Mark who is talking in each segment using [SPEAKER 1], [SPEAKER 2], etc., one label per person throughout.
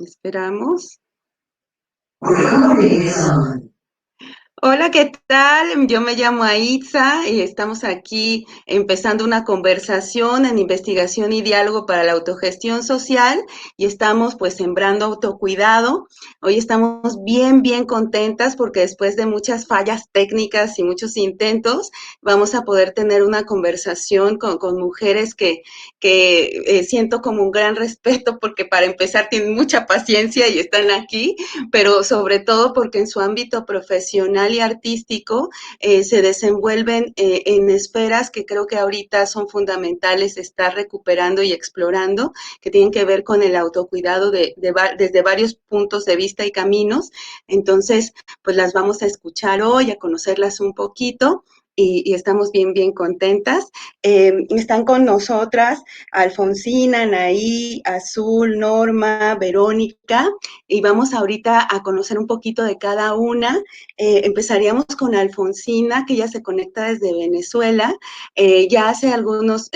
[SPEAKER 1] Esperamos. Hola, ¿qué tal? Yo me llamo Aitza y estamos aquí empezando una conversación en investigación y diálogo para la autogestión social y estamos pues sembrando autocuidado. Hoy estamos bien contentas porque después de muchas fallas técnicas y muchos intentos vamos a poder tener una conversación con mujeres que siento como un gran respeto porque para empezar tienen mucha paciencia y están aquí, pero sobre todo porque en su ámbito profesional y artístico se desenvuelven en esferas que creo que ahorita son fundamentales estar recuperando y explorando, que tienen que ver con el autocuidado desde varios puntos de vista y caminos. Entonces, pues las vamos a escuchar hoy, a conocerlas un poquito. Y estamos bien contentas. Están con nosotras Alfonsina, Anaí, Azul, Norma, Verónica, y vamos ahorita a conocer un poquito de cada una. Empezaríamos con Alfonsina, que ella se conecta desde Venezuela. Ya hace algunas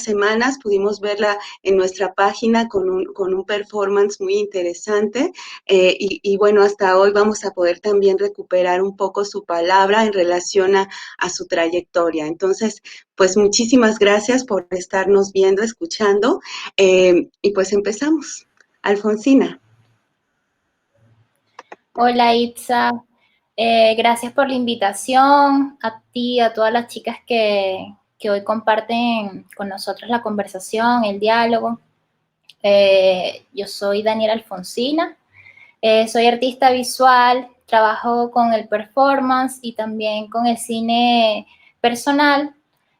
[SPEAKER 1] semanas pudimos verla en nuestra página con un performance muy interesante. Y bueno, hasta hoy vamos a poder también recuperar un poco su palabra en relación a su trayectoria. Entonces, pues muchísimas gracias por estarnos viendo, escuchando, y pues empezamos. Alfonsina.
[SPEAKER 2] Hola Itza, gracias por la invitación, a ti, a todas las chicas que hoy comparten con nosotros la conversación, el diálogo. Yo soy Daniela Alfonsina, soy artista visual, trabajo con el performance y también con el cine personal.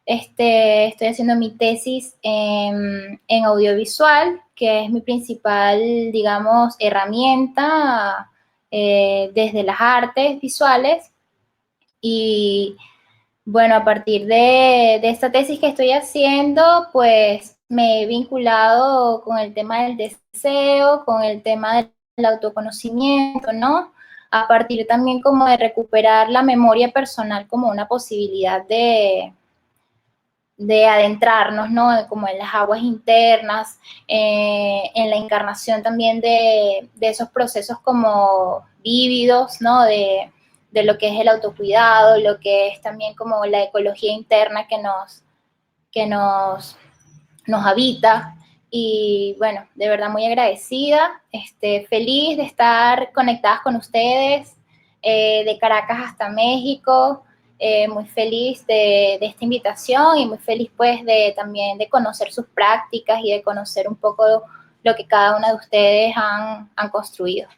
[SPEAKER 2] Estoy haciendo mi tesis en audiovisual, que es mi principal, digamos, herramienta desde las artes visuales. Y bueno, a partir de esta tesis que estoy haciendo, pues me he vinculado con el tema del deseo, con el tema del autoconocimiento, ¿no? A partir también como de recuperar la memoria personal como una posibilidad de adentrarnos, ¿no? Como en las aguas internas, en la encarnación también de esos procesos como vívidos, ¿no? De lo que es el autocuidado, lo que es también como la ecología interna que nos habita. Y bueno, de verdad muy agradecida, feliz de estar conectadas con ustedes, de Caracas hasta México, muy feliz de esta invitación y muy feliz pues también de conocer sus prácticas y de conocer un poco lo que cada una de ustedes han construido.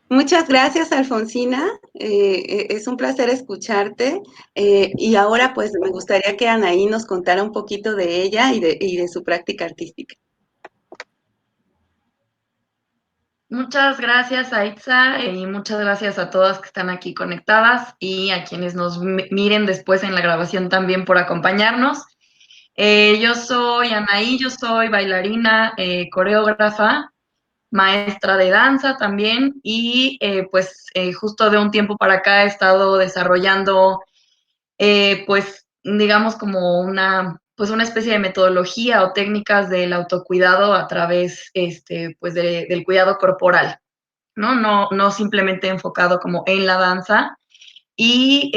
[SPEAKER 1] Muchas gracias, Alfonsina. Es un placer escucharte. Y ahora, pues, me gustaría que Anaí nos contara un poquito de ella y de su práctica artística.
[SPEAKER 3] Muchas gracias, Aitza, y muchas gracias a todas que están aquí conectadas y a quienes nos miren después en la grabación también por acompañarnos. Yo soy Anaí, yo soy bailarina, coreógrafa, maestra de danza también y justo de un tiempo para acá he estado desarrollando pues digamos como una especie de metodología o técnicas del autocuidado a través del cuidado corporal, ¿no? No simplemente enfocado como en la danza. Y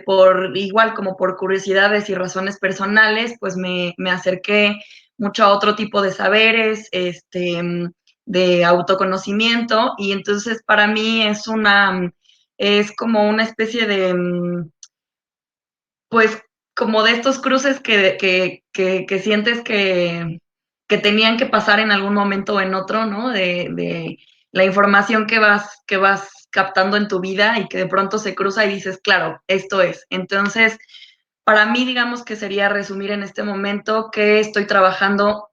[SPEAKER 3] por igual como por curiosidades y razones personales, pues me acerqué mucho a otro tipo de saberes, de autoconocimiento, y entonces para mí es como una especie de, pues, como de estos cruces que sientes que tenían que pasar en algún momento o en otro, ¿no? De la información que vas captando en tu vida y que de pronto se cruza y dices, claro, esto es. Entonces, para mí, digamos que sería resumir en este momento que estoy trabajando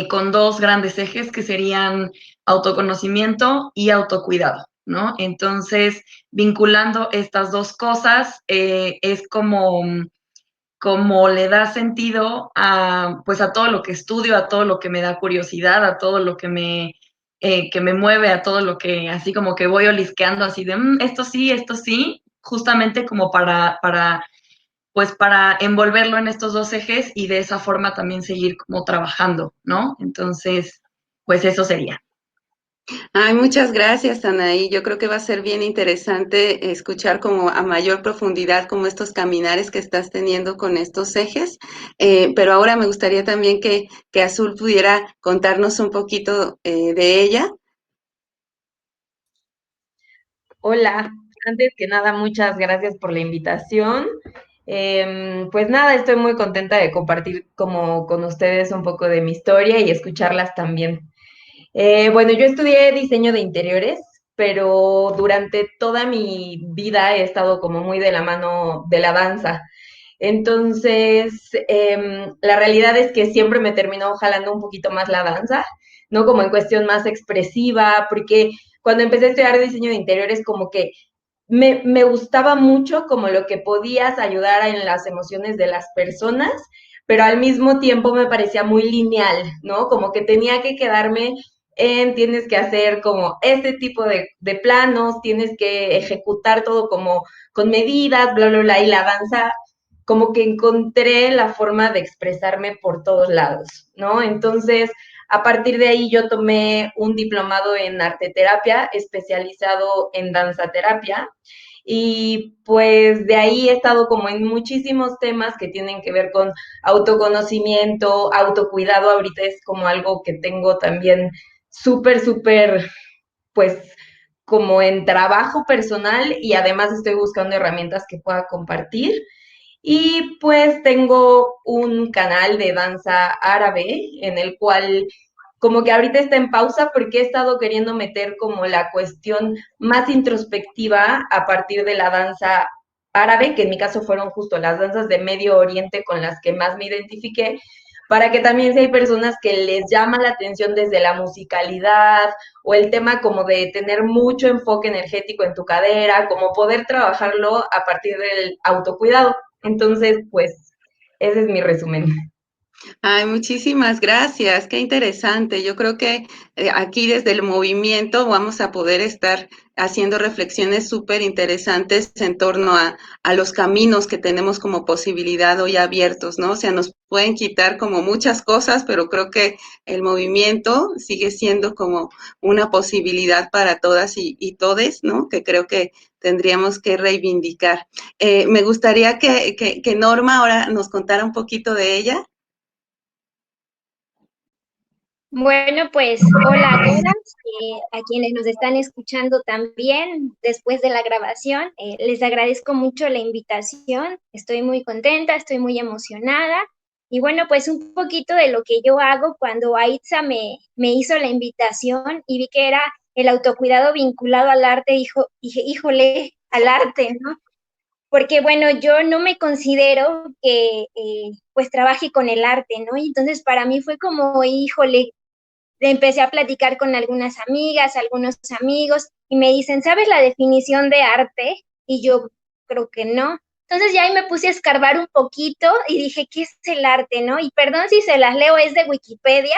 [SPEAKER 3] con dos grandes ejes que serían autoconocimiento y autocuidado, ¿no? Entonces, vinculando estas dos cosas, es como le da sentido pues a todo lo que estudio, a todo lo que me da curiosidad, a todo lo que me mueve, a todo lo que así como que voy olisqueando así de esto sí, justamente como para pues para envolverlo en estos dos ejes y de esa forma también seguir como trabajando, ¿no? Entonces, pues eso sería.
[SPEAKER 1] Ay, muchas gracias, Anaí. Yo creo que va a ser bien interesante escuchar como a mayor profundidad como estos caminares que estás teniendo con estos ejes. Pero ahora me gustaría también que Azul pudiera contarnos un poquito de ella.
[SPEAKER 4] Hola, antes que nada, muchas gracias por la invitación. Pues nada, estoy muy contenta de compartir como con ustedes un poco de mi historia y escucharlas también. Bueno, yo estudié diseño de interiores, pero durante toda mi vida he estado como muy de la mano de la danza. Entonces, la realidad es que siempre me terminó jalando un poquito más la danza, ¿no? Como en cuestión más expresiva, porque cuando empecé a estudiar diseño de interiores, como que me gustaba mucho como lo que podías ayudar en las emociones de las personas, pero al mismo tiempo me parecía muy lineal, ¿no? Como que tenía que quedarme en, tienes que hacer como este tipo de planos, tienes que ejecutar todo como con medidas, bla, bla, bla, y la danza, como que encontré la forma de expresarme por todos lados, ¿no? Entonces, a partir de ahí yo tomé un diplomado en arte terapia especializado en danza terapia y pues de ahí he estado como en muchísimos temas que tienen que ver con autoconocimiento, autocuidado. Ahorita es como algo que tengo también súper, súper, pues como en trabajo personal y además estoy buscando herramientas que pueda compartir. Y pues tengo un canal de danza árabe en el cual como que ahorita está en pausa porque he estado queriendo meter como la cuestión más introspectiva a partir de la danza árabe, que en mi caso fueron justo las danzas de Medio Oriente con las que más me identifiqué, para que también si hay personas que les llama la atención desde la musicalidad o el tema como de tener mucho enfoque energético en tu cadera, como poder trabajarlo a partir del autocuidado. Entonces, pues, ese es mi resumen.
[SPEAKER 1] Ay, muchísimas gracias, qué interesante. Yo creo que aquí desde el movimiento vamos a poder estar haciendo reflexiones súper interesantes en torno a los caminos que tenemos como posibilidad hoy abiertos, ¿no? O sea, nos pueden quitar como muchas cosas, pero creo que el movimiento sigue siendo como una posibilidad para todas y todes, ¿no? Que creo que tendríamos que reivindicar. Me gustaría que Norma ahora nos contara un poquito de ella.
[SPEAKER 5] Bueno, pues hola a todas, a quienes nos están escuchando también después de la grabación. Les agradezco mucho la invitación, estoy muy contenta, estoy muy emocionada. Y bueno, pues un poquito de lo que yo hago cuando Aitza me hizo la invitación y vi que era el autocuidado vinculado al arte, dije, híjole, al arte, ¿no? Porque bueno, yo no me considero que pues trabaje con el arte, ¿no? Y entonces para mí fue como, híjole, empecé a platicar con algunas amigas, algunos amigos, y me dicen, ¿sabes la definición de arte? Y yo creo que no. Entonces ya ahí me puse a escarbar un poquito y dije, ¿qué es el arte, no? Y perdón si se las leo, es de Wikipedia.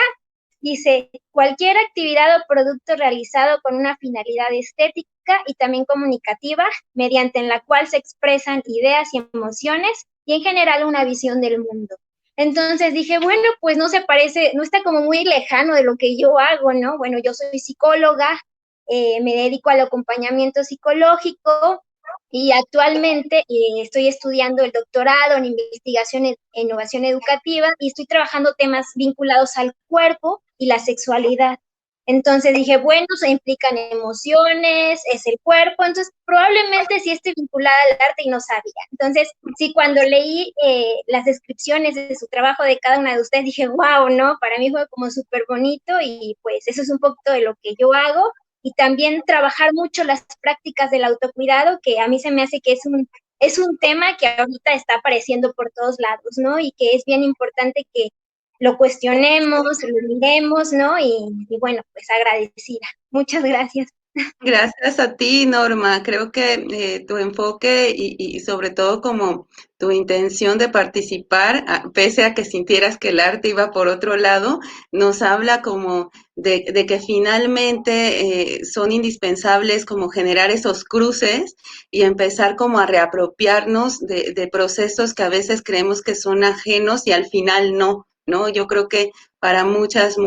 [SPEAKER 5] Dice, cualquier actividad o producto realizado con una finalidad estética y también comunicativa, mediante en la cual se expresan ideas y emociones y en general una visión del mundo. Entonces dije, bueno, pues no se parece, no está como muy lejano de lo que yo hago, ¿no? Bueno, yo soy psicóloga, me dedico al acompañamiento psicológico y actualmente estoy estudiando el doctorado en investigación e innovación educativa y estoy trabajando temas vinculados al cuerpo y la sexualidad. Entonces dije, bueno, se implican emociones, es el cuerpo, entonces probablemente sí esté vinculada al arte y no sabía. Entonces, sí, cuando leí las descripciones de su trabajo de cada una de ustedes, dije, wow, ¿no? Para mí fue como súper bonito y pues eso es un poquito de lo que yo hago. Y también trabajar mucho las prácticas del autocuidado, que a mí se me hace que es un tema que ahorita está apareciendo por todos lados, ¿no? Y que es bien importante que lo cuestionemos, lo miremos, ¿no? Y bueno, pues agradecida. Muchas gracias.
[SPEAKER 1] Gracias a ti, Norma. Creo que tu enfoque y sobre todo como tu intención de participar, pese a que sintieras que el arte iba por otro lado, nos habla como de que finalmente son indispensables como generar esos cruces y empezar como a reapropiarnos de procesos que a veces creemos que son ajenos y al final no, ¿no? Yo creo que para muchas,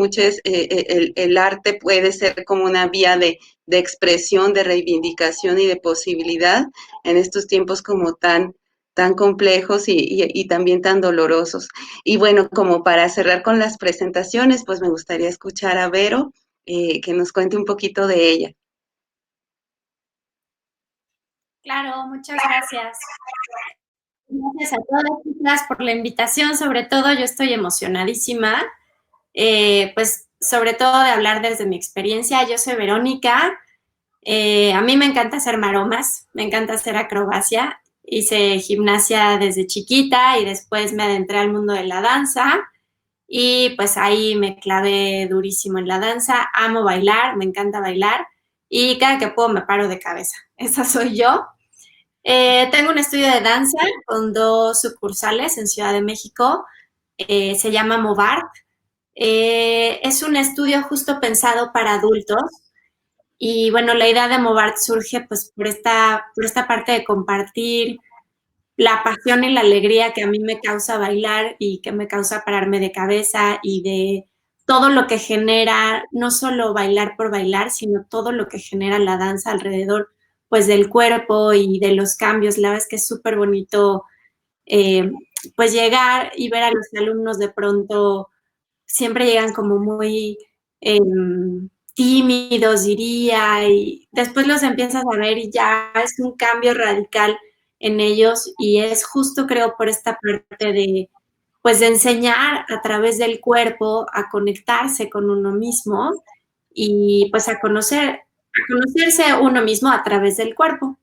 [SPEAKER 1] el arte puede ser como una vía de expresión, de reivindicación y de posibilidad en estos tiempos como tan complejos y también tan dolorosos. Y bueno, como para cerrar con las presentaciones, pues me gustaría escuchar a Vero, que nos cuente un poquito de ella.
[SPEAKER 6] Claro, muchas gracias. Gracias a todas chicas por la invitación, sobre todo yo estoy emocionadísima, pues sobre todo de hablar desde mi experiencia. Yo soy Verónica, a mí me encanta hacer maromas, me encanta hacer acrobacia, hice gimnasia desde chiquita y después me adentré al mundo de la danza y pues ahí me clavé durísimo en la danza, amo bailar, me encanta bailar y cada que puedo me paro de cabeza, esa soy yo. Tengo un estudio de danza con 2 sucursales en Ciudad de México. Se llama Movart. Es un estudio justo pensado para adultos. Y bueno, la idea de Movart surge pues por esta parte de compartir la pasión y la alegría que a mí me causa bailar y que me causa pararme de cabeza y de todo lo que genera, no solo bailar por bailar, sino todo lo que genera la danza alrededor, pues del cuerpo y de los cambios. La verdad es que es súper bonito, eh, pues llegar y ver a los alumnos de pronto, siempre llegan como muy eh, tímidos, diría, y después los empiezas a ver y ya es un cambio radical en ellos y es justo creo por esta parte de pues de enseñar a través del cuerpo a conectarse con uno mismo y pues a conocerse uno mismo a través del cuerpo.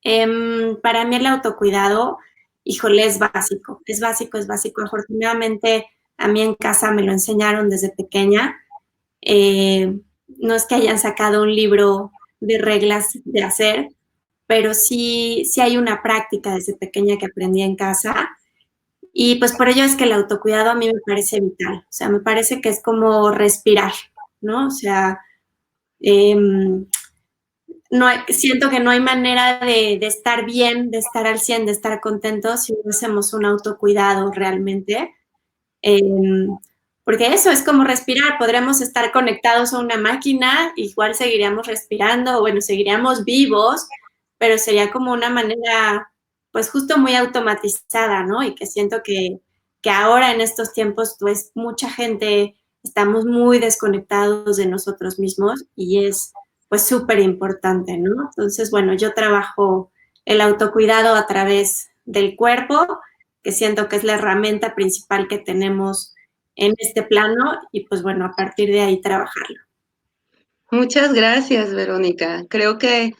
[SPEAKER 6] Para mí el autocuidado, híjole, es básico, es básico, es básico. Afortunadamente a mí en casa me lo enseñaron desde pequeña. No es que hayan sacado un libro de reglas de hacer, pero sí hay una práctica desde pequeña que aprendí en casa. Y pues por ello es que el autocuidado a mí me parece vital. O sea, me parece que es como respirar, ¿no? O sea, no hay, siento que no hay manera de estar bien, de estar al 100, de estar contentos si no hacemos un autocuidado realmente. Eh, porque eso es como respirar, podremos estar conectados a una máquina, igual seguiríamos respirando, o bueno, seguiríamos vivos, pero sería como una manera, pues justo muy automatizada, ¿no? Y que siento que ahora en estos tiempos, pues mucha gente estamos muy desconectados de nosotros mismos y es pues súper importante, ¿no? Entonces, bueno, yo trabajo el autocuidado a través del cuerpo, que siento que es la herramienta principal que tenemos en este plano y pues bueno, a partir de ahí trabajarlo.
[SPEAKER 1] Muchas gracias, Verónica. Creo que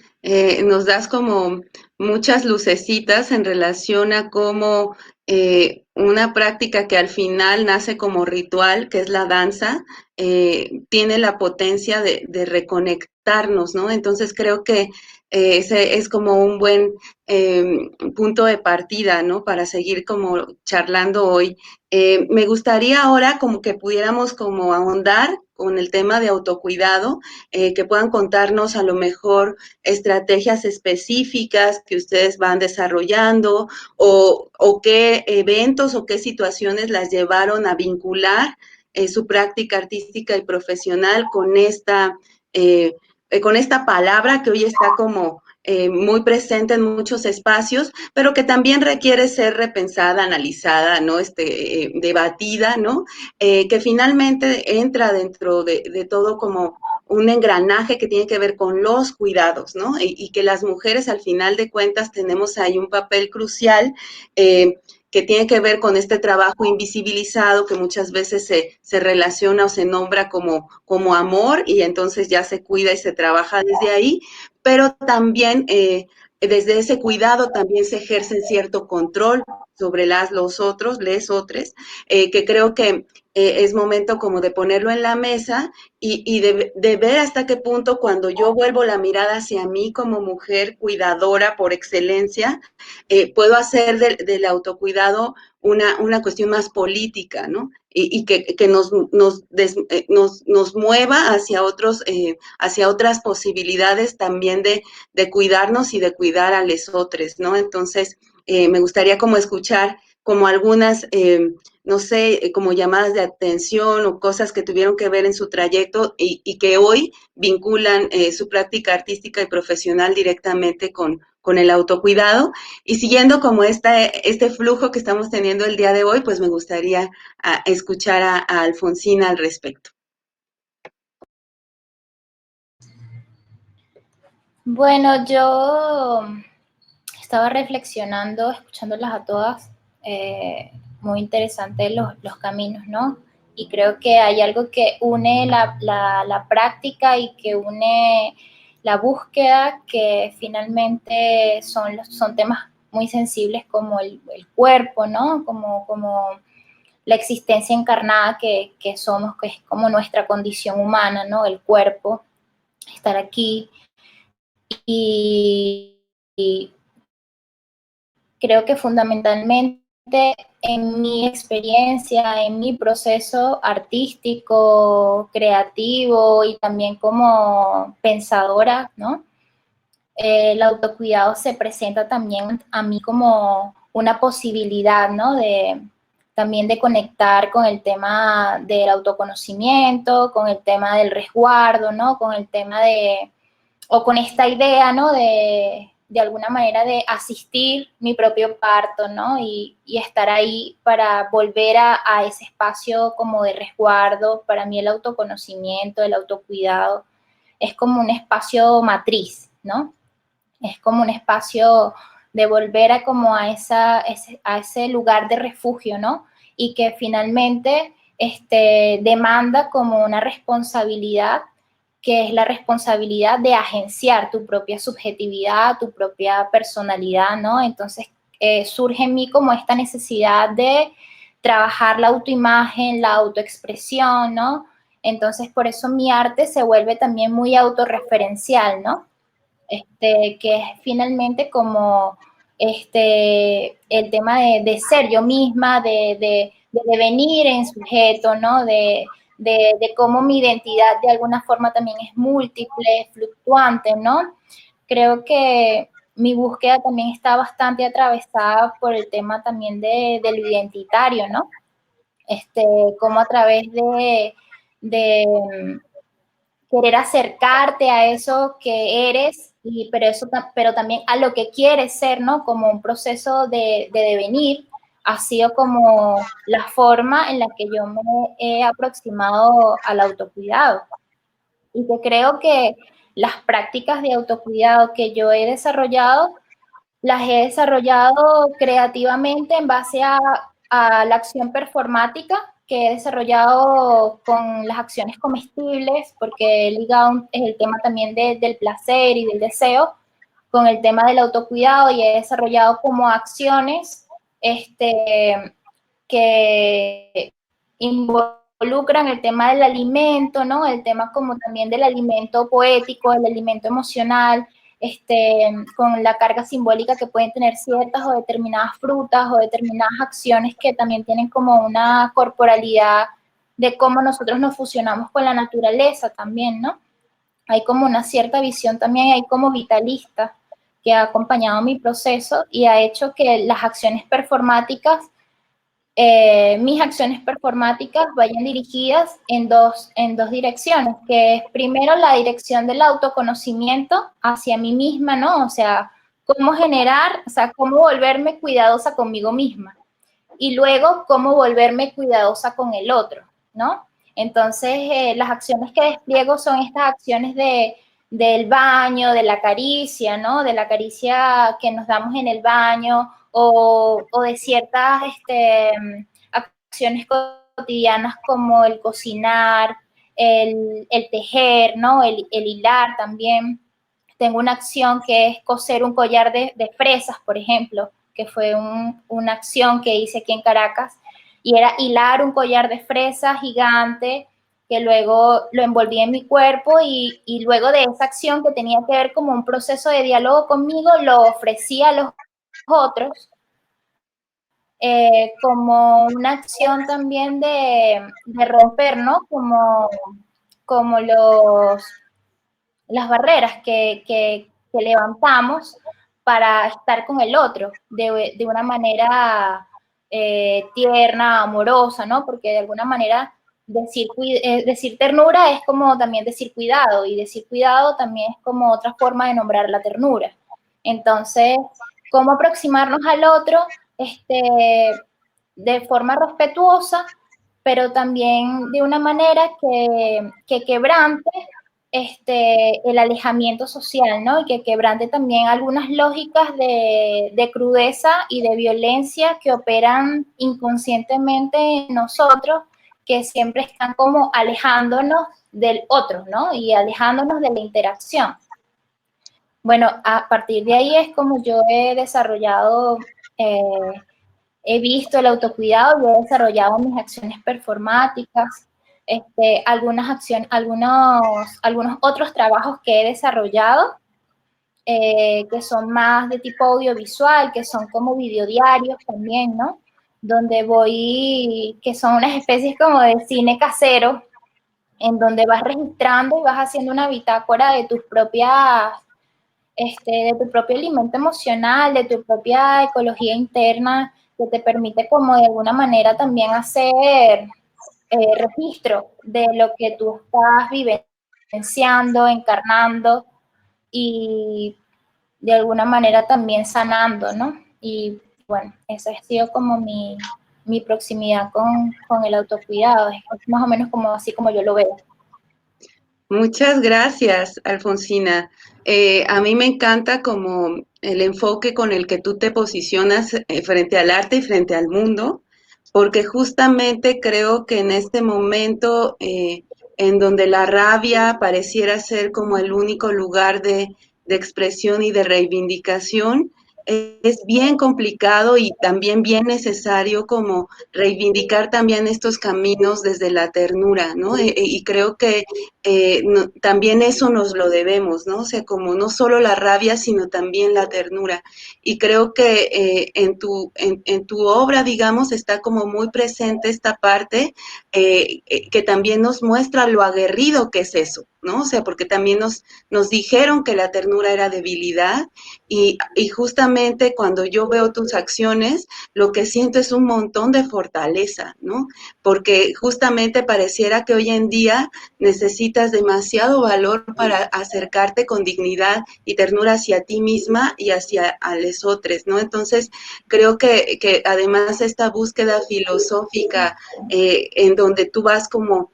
[SPEAKER 1] nos das como muchas lucecitas en relación a cómo una práctica que al final nace como ritual, que es la danza, tiene la potencia de reconectarnos, ¿no? Entonces creo que ese es como un buen punto de partida, ¿no? Para seguir como charlando hoy. Me gustaría ahora como que pudiéramos como ahondar con el tema de autocuidado, que puedan contarnos a lo mejor estrategias específicas que ustedes van desarrollando o qué eventos o qué situaciones las llevaron a vincular su práctica artística y profesional con esta palabra que hoy está como muy presente en muchos espacios, pero que también requiere ser repensada, analizada, ¿no? Debatida, ¿no? Que finalmente entra dentro de todo como un engranaje que tiene que ver con los cuidados, ¿no? Y que las mujeres al final de cuentas tenemos ahí un papel crucial que tiene que ver con este trabajo invisibilizado que muchas veces se relaciona o se nombra como amor y entonces ya se cuida y se trabaja desde ahí, pero también desde ese cuidado también se ejerce cierto control sobre los otros, les otros, que creo que es momento como de ponerlo en la mesa y de ver hasta qué punto cuando yo vuelvo la mirada hacia mí como mujer cuidadora por excelencia, puedo hacer del autocuidado una cuestión más política, ¿no? Y que nos mueva hacia hacia otras posibilidades también de cuidarnos y de cuidar a los otros, ¿no? Entonces, me gustaría como escuchar como algunas, no sé, como llamadas de atención o cosas que tuvieron que ver en su trayecto y que hoy vinculan su práctica artística y profesional directamente con el autocuidado. Y siguiendo como este flujo que estamos teniendo el día de hoy, pues me gustaría escuchar a Alfonsina al respecto.
[SPEAKER 2] Bueno, yo estaba reflexionando, escuchándolas a todas, muy interesante los caminos, ¿no? Y creo que hay algo que une la práctica y que une la búsqueda, que finalmente son temas muy sensibles como el cuerpo, ¿no? Como la existencia encarnada que somos, que es como nuestra condición humana, ¿no? El cuerpo, estar aquí. Y creo que fundamentalmente en mi experiencia, en mi proceso artístico, creativo y también como pensadora, ¿no? El autocuidado se presenta también a mí como una posibilidad, ¿no? También de conectar con el tema del autoconocimiento, con el tema del resguardo, ¿no? Con el tema o con esta idea, ¿no? De alguna manera de asistir mi propio parto, ¿no? Y estar ahí para volver a ese espacio como de resguardo. Para mí el autoconocimiento, el autocuidado, es como un espacio matriz, ¿no? Es como un espacio de volver a ese lugar de refugio, ¿no? Y que finalmente demanda como una responsabilidad, que es la responsabilidad de agenciar tu propia subjetividad, tu propia personalidad, ¿no? Entonces surge en mí como esta necesidad de trabajar la autoimagen, la autoexpresión, ¿no? Entonces por eso mi arte se vuelve también muy autorreferencial, ¿no? Que es finalmente como el tema de ser yo misma, de devenir en sujeto, ¿no? De cómo mi identidad de alguna forma también es múltiple, fluctuante, ¿no? Creo que mi búsqueda también está bastante atravesada por el tema también de lo identitario, ¿no? Como a través de querer acercarte a eso que eres, pero también a lo que quieres ser, ¿no? Como un proceso de devenir, ha sido como la forma en la que yo me he aproximado al autocuidado. Y que creo que las prácticas de autocuidado que yo he desarrollado, las he desarrollado creativamente en base a la acción performática que he desarrollado con las acciones comestibles, porque he ligado el tema también del placer y del deseo con el tema del autocuidado, y he desarrollado como acciones que involucran el tema del alimento, ¿no? El tema como también del alimento poético, el alimento emocional, con la carga simbólica que pueden tener ciertas o determinadas frutas o determinadas acciones que también tienen como una corporalidad de cómo nosotros nos fusionamos con la naturaleza también, ¿no? Hay como una cierta visión también, hay como vitalista, que ha acompañado mi proceso y ha hecho que las acciones performáticas, mis acciones performáticas vayan dirigidas en dos direcciones, que es primero la dirección del autoconocimiento hacia mí misma, ¿no? O sea, cómo volverme cuidadosa conmigo misma. Y luego, cómo volverme cuidadosa con el otro, ¿no? Entonces, las acciones que despliego son estas acciones del baño, de la caricia, ¿no? De la caricia que nos damos en el baño, o de ciertas acciones cotidianas como el cocinar, el tejer, ¿no? El hilar también. Tengo una acción que es coser un collar de fresas, por ejemplo, que fue una acción que hice aquí en Caracas, y era hilar un collar de fresa gigante que luego lo envolví en mi cuerpo y luego de esa acción que tenía que ver como un proceso de diálogo conmigo, lo ofrecí a los otros como una acción también de romper, ¿no? Como las barreras que levantamos para estar con el otro de una manera tierna, amorosa, ¿no? Porque de alguna manera decir ternura es como también decir cuidado, y decir cuidado también es como otra forma de nombrar la ternura. Entonces, ¿cómo aproximarnos al otro de forma respetuosa, pero también de una manera que quebrante el alejamiento social, ¿no? Y que quebrante también algunas lógicas de crudeza y de violencia que operan inconscientemente en nosotros, que siempre están como alejándonos del otro, ¿no? Y alejándonos de la interacción. Bueno, a partir de ahí es como yo he desarrollado, he visto el autocuidado y he desarrollado mis acciones performáticas, algunos otros trabajos que he desarrollado, que son más de tipo audiovisual, que son como videodiarios también, ¿no? Donde que son unas especies como de cine casero, en donde vas registrando y vas haciendo una bitácora de de tu propio alimento emocional, de tu propia ecología interna, que te permite como de alguna manera también hacer registro de lo que tú estás vivenciando, encarnando y de alguna manera también sanando, ¿no? Y bueno, esa ha sido como mi proximidad con el autocuidado, es más o menos como así como yo lo veo.
[SPEAKER 1] Muchas gracias, Alfonsina. A mí me encanta como el enfoque con el que tú te posicionas frente al arte y frente al mundo, porque justamente creo que en este momento en donde la rabia pareciera ser como el único lugar de expresión y de reivindicación, es bien complicado y también bien necesario como reivindicar también estos caminos desde la ternura, ¿no? Y creo que también eso nos lo debemos, ¿no? O sea, como no solo la rabia, sino también la ternura. Y creo que en tu obra, digamos, está como muy presente esta parte que también nos muestra lo aguerrido que es eso, ¿no? O sea, porque también nos dijeron que la ternura era debilidad y justamente cuando yo veo tus acciones, lo que siento es un montón de fortaleza, ¿no? Porque justamente pareciera que hoy en día necesitas demasiado valor para acercarte con dignidad y ternura hacia ti misma y hacia a los otros, ¿no? Entonces, creo que además esta búsqueda filosófica en donde tú vas como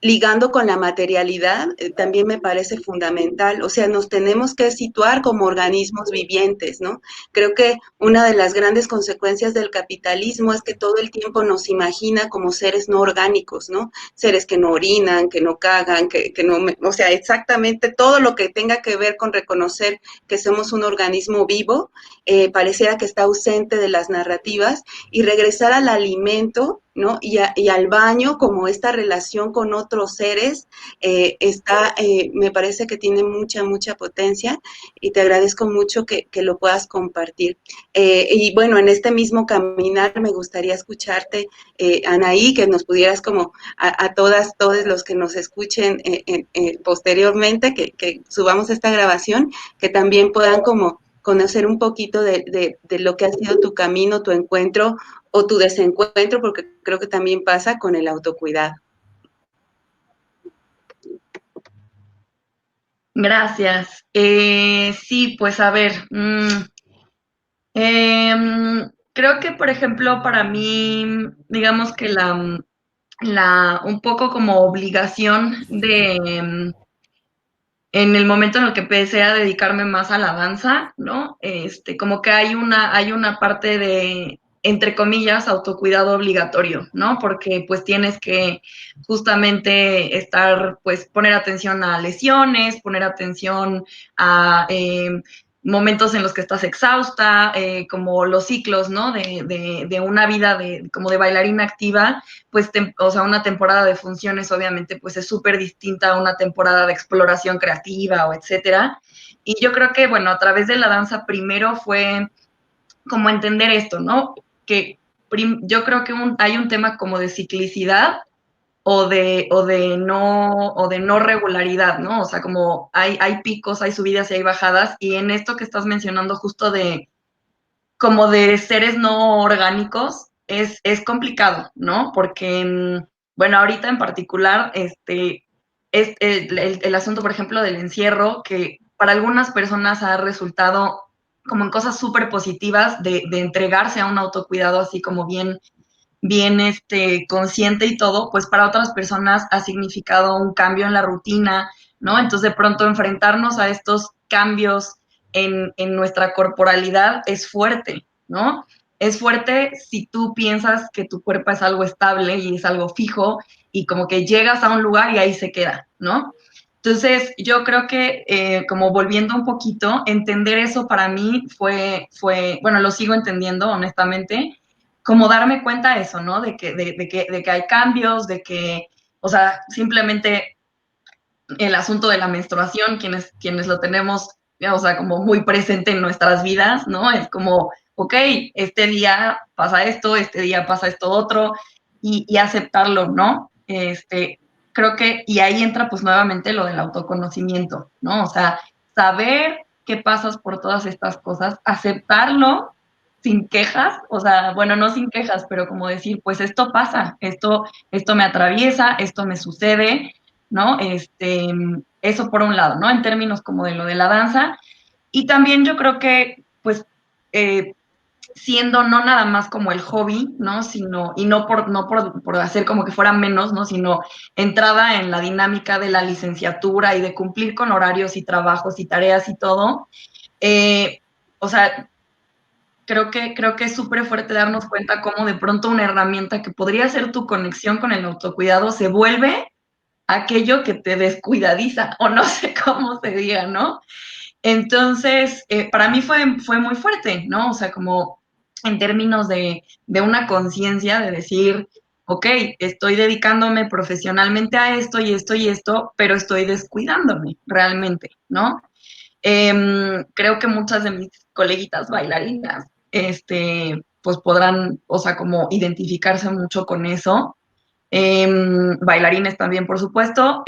[SPEAKER 1] ligando con la materialidad, también me parece fundamental. O sea, nos tenemos que situar como organismos vivientes, ¿no? Creo que una de las grandes consecuencias del capitalismo es que todo el tiempo nos imagina como seres no orgánicos, ¿no? Seres que no orinan, que no cagan, que no, o sea, exactamente todo lo que tenga que ver con reconocer que somos un organismo vivo, pareciera que está ausente de las narrativas, y regresar al alimento, ¿no? Y al baño como esta relación con otros seres me parece que tiene mucha potencia y te agradezco mucho que lo puedas compartir. Y bueno, en este mismo caminar me gustaría escucharte, Anaí, que nos pudieras como a todos los que nos escuchen posteriormente, que subamos esta grabación, que también puedan como conocer un poquito de lo que ha sido tu camino, tu encuentro o tu desencuentro, porque creo que también pasa con el autocuidado.
[SPEAKER 3] Gracias. Sí, pues a ver, creo que, por ejemplo, para mí, digamos que un poco como obligación en el momento en el que empecé a dedicarme más a la danza, ¿no? Como que hay una parte de, entre comillas, autocuidado obligatorio, ¿no? Porque pues tienes que justamente poner atención a lesiones, poner atención a momentos en los que estás exhausta, como los ciclos, ¿no? De una vida como de bailarina activa, pues, o sea, una temporada de funciones obviamente pues es súper distinta a una temporada de exploración creativa o etcétera. Y yo creo que, bueno, a través de la danza primero fue como entender esto, ¿no? Que yo creo que hay un tema como de ciclicidad o de no regularidad, ¿no? O sea, como hay picos, hay subidas y hay bajadas, y en esto que estás mencionando justo como de seres no orgánicos, es complicado, ¿no? Porque, bueno, ahorita en particular, es el asunto, por ejemplo, del encierro, que para algunas personas ha resultado como en cosas súper positivas de entregarse a un autocuidado así como bien consciente y todo, pues para otras personas ha significado un cambio en la rutina, ¿no? Entonces de pronto enfrentarnos a estos cambios en nuestra corporalidad es fuerte, ¿no? Es fuerte si tú piensas que tu cuerpo es algo estable y es algo fijo y como que llegas a un lugar y ahí se queda, ¿no? Entonces, yo creo que, como volviendo un poquito, entender eso para mí bueno, lo sigo entendiendo, honestamente, como darme cuenta de eso, ¿no? De que hay cambios, de que, o sea, simplemente el asunto de la menstruación, quienes lo tenemos, o sea, como muy presente en nuestras vidas, ¿no? Es como, ok, este día pasa esto, este día pasa esto otro, y aceptarlo, ¿no? Creo que, y ahí entra pues nuevamente lo del autoconocimiento, ¿no? O sea, saber que pasas por todas estas cosas, aceptarlo sin quejas, o sea, bueno, no sin quejas, pero como decir, pues esto pasa, esto me atraviesa, esto me sucede, ¿no? Eso por un lado, ¿no? En términos como de lo de la danza. Y también yo creo que, pues, siendo no nada más como el hobby, ¿no? Sino, y no por hacer como que fuera menos, ¿no? Sino entrada en la dinámica de la licenciatura y de cumplir con horarios y trabajos y tareas y todo. O sea, creo que es súper fuerte darnos cuenta cómo de pronto una herramienta que podría ser tu conexión con el autocuidado se vuelve aquello que te descuidadiza, o no sé cómo se diga, ¿no? Entonces, para mí fue muy fuerte, ¿no? O sea, como en términos de una conciencia de decir, ok, estoy dedicándome profesionalmente a esto y esto y esto, pero estoy descuidándome realmente, ¿no? Creo que muchas de mis coleguitas bailarinas, pues podrán, o sea, como identificarse mucho con eso. Bailarines también, por supuesto,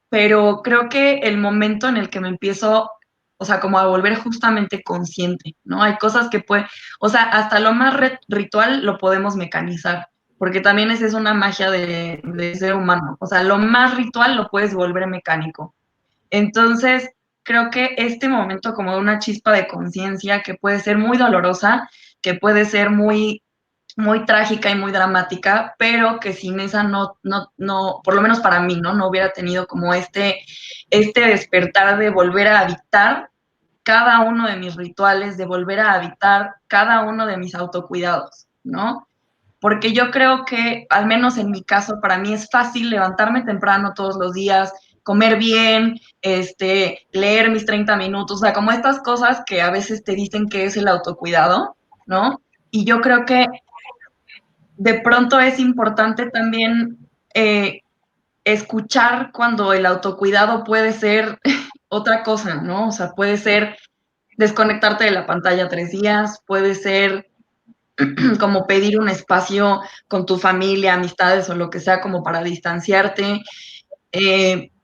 [SPEAKER 3] pero creo que el momento en el que me empiezo, o sea, como a volver justamente consciente, ¿no? Hay cosas que o sea, hasta lo más ritual lo podemos mecanizar, porque también esa es una magia de ser humano, o sea, lo más ritual lo puedes volver mecánico. Entonces, creo que este momento como de una chispa de conciencia que puede ser muy dolorosa, que puede ser muy trágica y muy dramática, pero que sin esa no, por lo menos para mí, ¿no? No hubiera tenido como este despertar de volver a habitar cada uno de mis rituales, de volver a habitar cada uno de mis autocuidados, ¿no? Porque yo creo que, al menos en mi caso, para mí es fácil levantarme temprano todos los días, comer bien, leer mis 30 minutos, o sea, como estas cosas que a veces te dicen que es el autocuidado, ¿no? Y yo creo que de pronto es importante también escuchar cuando el autocuidado puede ser otra cosa, ¿no? O sea, puede ser desconectarte de la pantalla 3 días, puede ser como pedir un espacio con tu familia, amistades o lo que sea como para distanciarte.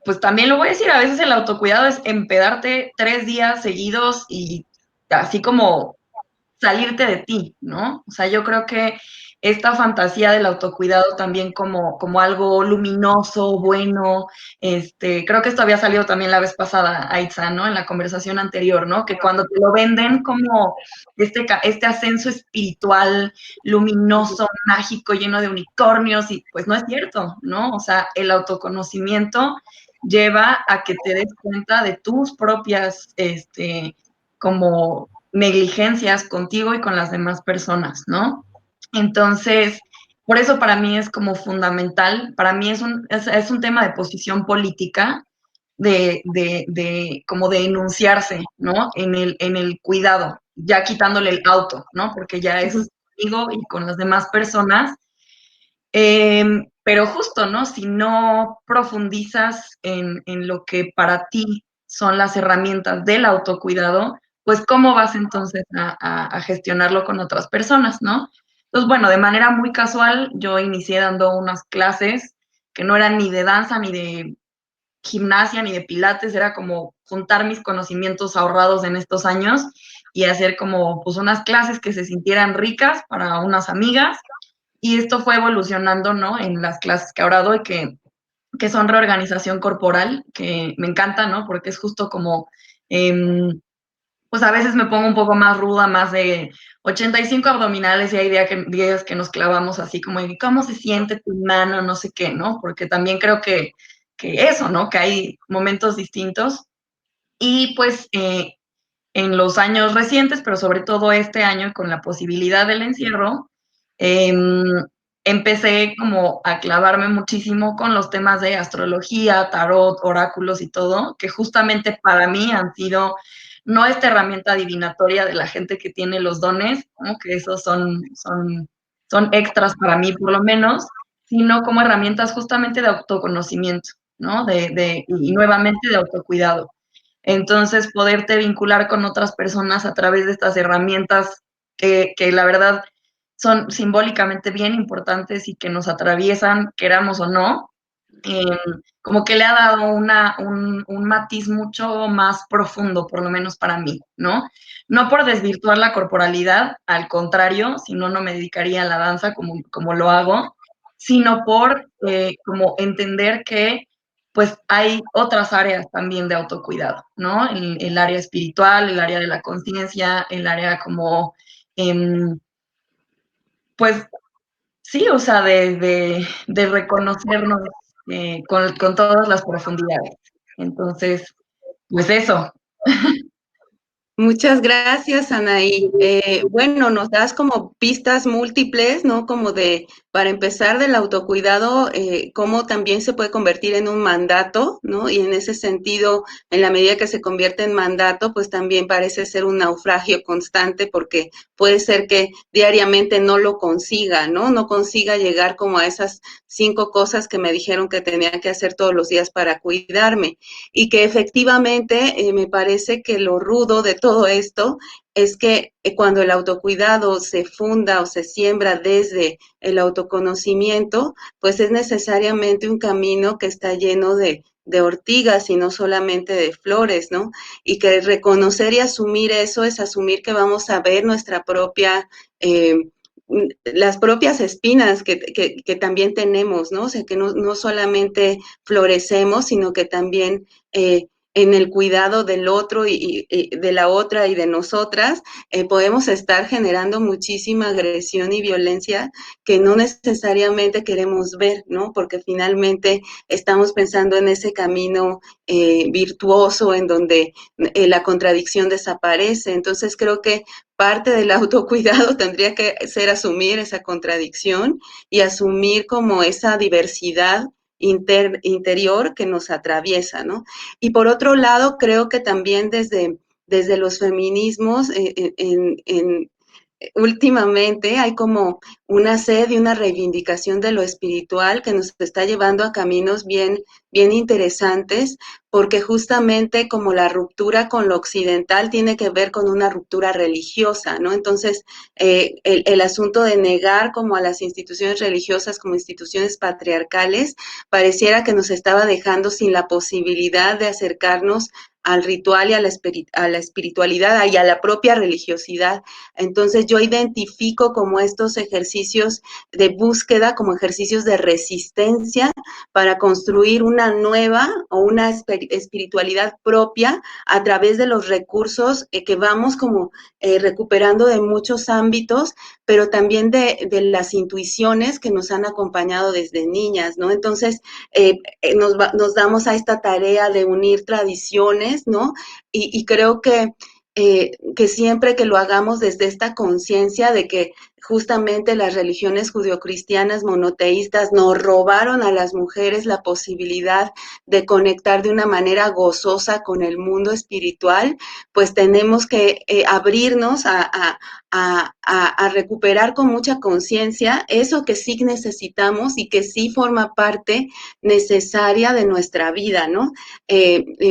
[SPEAKER 3] Pues también lo voy a decir, a veces el autocuidado es empedarte 3 días seguidos y así como salirte de ti, ¿no? O sea, yo creo que esta fantasía del autocuidado también como algo luminoso, bueno, creo que esto había salido también la vez pasada, Aitza, ¿no? En la conversación anterior, ¿no? Que cuando te lo venden como este ascenso espiritual, luminoso, mágico, lleno de unicornios, y pues no es cierto, ¿no? O sea, el autoconocimiento lleva a que te des cuenta de tus propias, como negligencias contigo y con las demás personas, ¿no? Entonces, por eso para mí es como fundamental, para mí es un tema de posición política, como de enunciarse, ¿no? En el cuidado, ya quitándole el auto, ¿no? Porque ya es conmigo y con las demás personas. Pero justo, ¿no? Si no profundizas en lo que para ti son las herramientas del autocuidado, pues cómo vas entonces a gestionarlo con otras personas, ¿no? Entonces, bueno, de manera muy casual, yo inicié dando unas clases que no eran ni de danza, ni de gimnasia, ni de pilates, era como juntar mis conocimientos ahorrados en estos años y hacer como pues unas clases que se sintieran ricas para unas amigas. Y esto fue evolucionando, ¿no? En las clases que ahora doy, que son reorganización corporal, que me encanta, ¿no? Porque es justo como, pues a veces me pongo un poco más ruda, más de 85 abdominales y hay días que nos clavamos así como, ¿cómo se siente tu mano? No sé qué, ¿no? Porque también creo que eso, ¿no? Que hay momentos distintos. Y pues en los años recientes, pero sobre todo este año con la posibilidad del encierro, empecé como a clavarme muchísimo con los temas de astrología, tarot, oráculos y todo, que justamente para mí han sido no esta herramienta adivinatoria de la gente que tiene los dones, ¿no? Que esos son extras para mí por lo menos, sino como herramientas justamente de autoconocimiento, ¿no? Y nuevamente de autocuidado. Entonces, poderte vincular con otras personas a través de estas herramientas que la verdad son simbólicamente bien importantes y que nos atraviesan, queramos o no, eh, como que le ha dado un matiz mucho más profundo, por lo menos para mí, ¿no? No por desvirtuar la corporalidad, al contrario, si no, no me dedicaría a la danza como lo hago, sino por como entender que pues hay otras áreas también de autocuidado, ¿no? El área espiritual, el área de la conciencia, el área como, pues sí, o sea, de reconocernos con todas las profundidades. Entonces, pues eso.
[SPEAKER 1] Muchas gracias, Anaí. Bueno, nos das como pistas múltiples, ¿no? Como de, para empezar, del autocuidado, cómo también se puede convertir en un mandato, ¿no? Y en ese sentido, en la medida que se convierte en mandato, pues también parece ser un naufragio constante porque puede ser que diariamente no lo consiga, ¿no? No consiga llegar como a esas 5 cosas que me dijeron que tenía que hacer todos los días para cuidarme. Y que efectivamente me parece que lo rudo de todo esto es que cuando el autocuidado se funda o se siembra desde el autoconocimiento, pues es necesariamente un camino que está lleno de ortigas y no solamente de flores, ¿no? Y que reconocer y asumir eso es asumir que vamos a ver nuestra propia las propias espinas que también tenemos, ¿no? O sea, que no solamente florecemos, sino que también en el cuidado del otro y de la otra y de nosotras, podemos estar generando muchísima agresión y violencia que no necesariamente queremos ver, ¿no? Porque finalmente estamos pensando en ese camino virtuoso en donde la contradicción desaparece. Entonces creo que parte del autocuidado tendría que ser asumir esa contradicción y asumir como esa diversidad interior que nos atraviesa, ¿no? Y por otro lado, creo que también desde los feminismos últimamente hay como una sed y una reivindicación de lo espiritual que nos está llevando a caminos bien interesantes, porque justamente como la ruptura con lo occidental tiene que ver con una ruptura religiosa, ¿no? Entonces, el asunto de negar como a las instituciones religiosas como instituciones patriarcales pareciera que nos estaba dejando sin la posibilidad de acercarnos al ritual y a la espiritualidad y a la propia religiosidad. Entonces yo identifico como estos ejercicios de búsqueda, como ejercicios de resistencia para construir una nueva o una espiritualidad propia a través de los recursos que vamos como recuperando de muchos ámbitos, pero también de las intuiciones que nos han acompañado desde niñas, ¿no? Entonces nos damos a esta tarea de unir tradiciones, ¿no? Y creo que siempre que lo hagamos desde esta conciencia de que justamente las religiones judeocristianas monoteístas nos robaron a las mujeres la posibilidad de conectar de una manera gozosa con el mundo espiritual, pues tenemos que abrirnos a recuperar con mucha conciencia eso que sí necesitamos y que sí forma parte necesaria de nuestra vida, ¿no?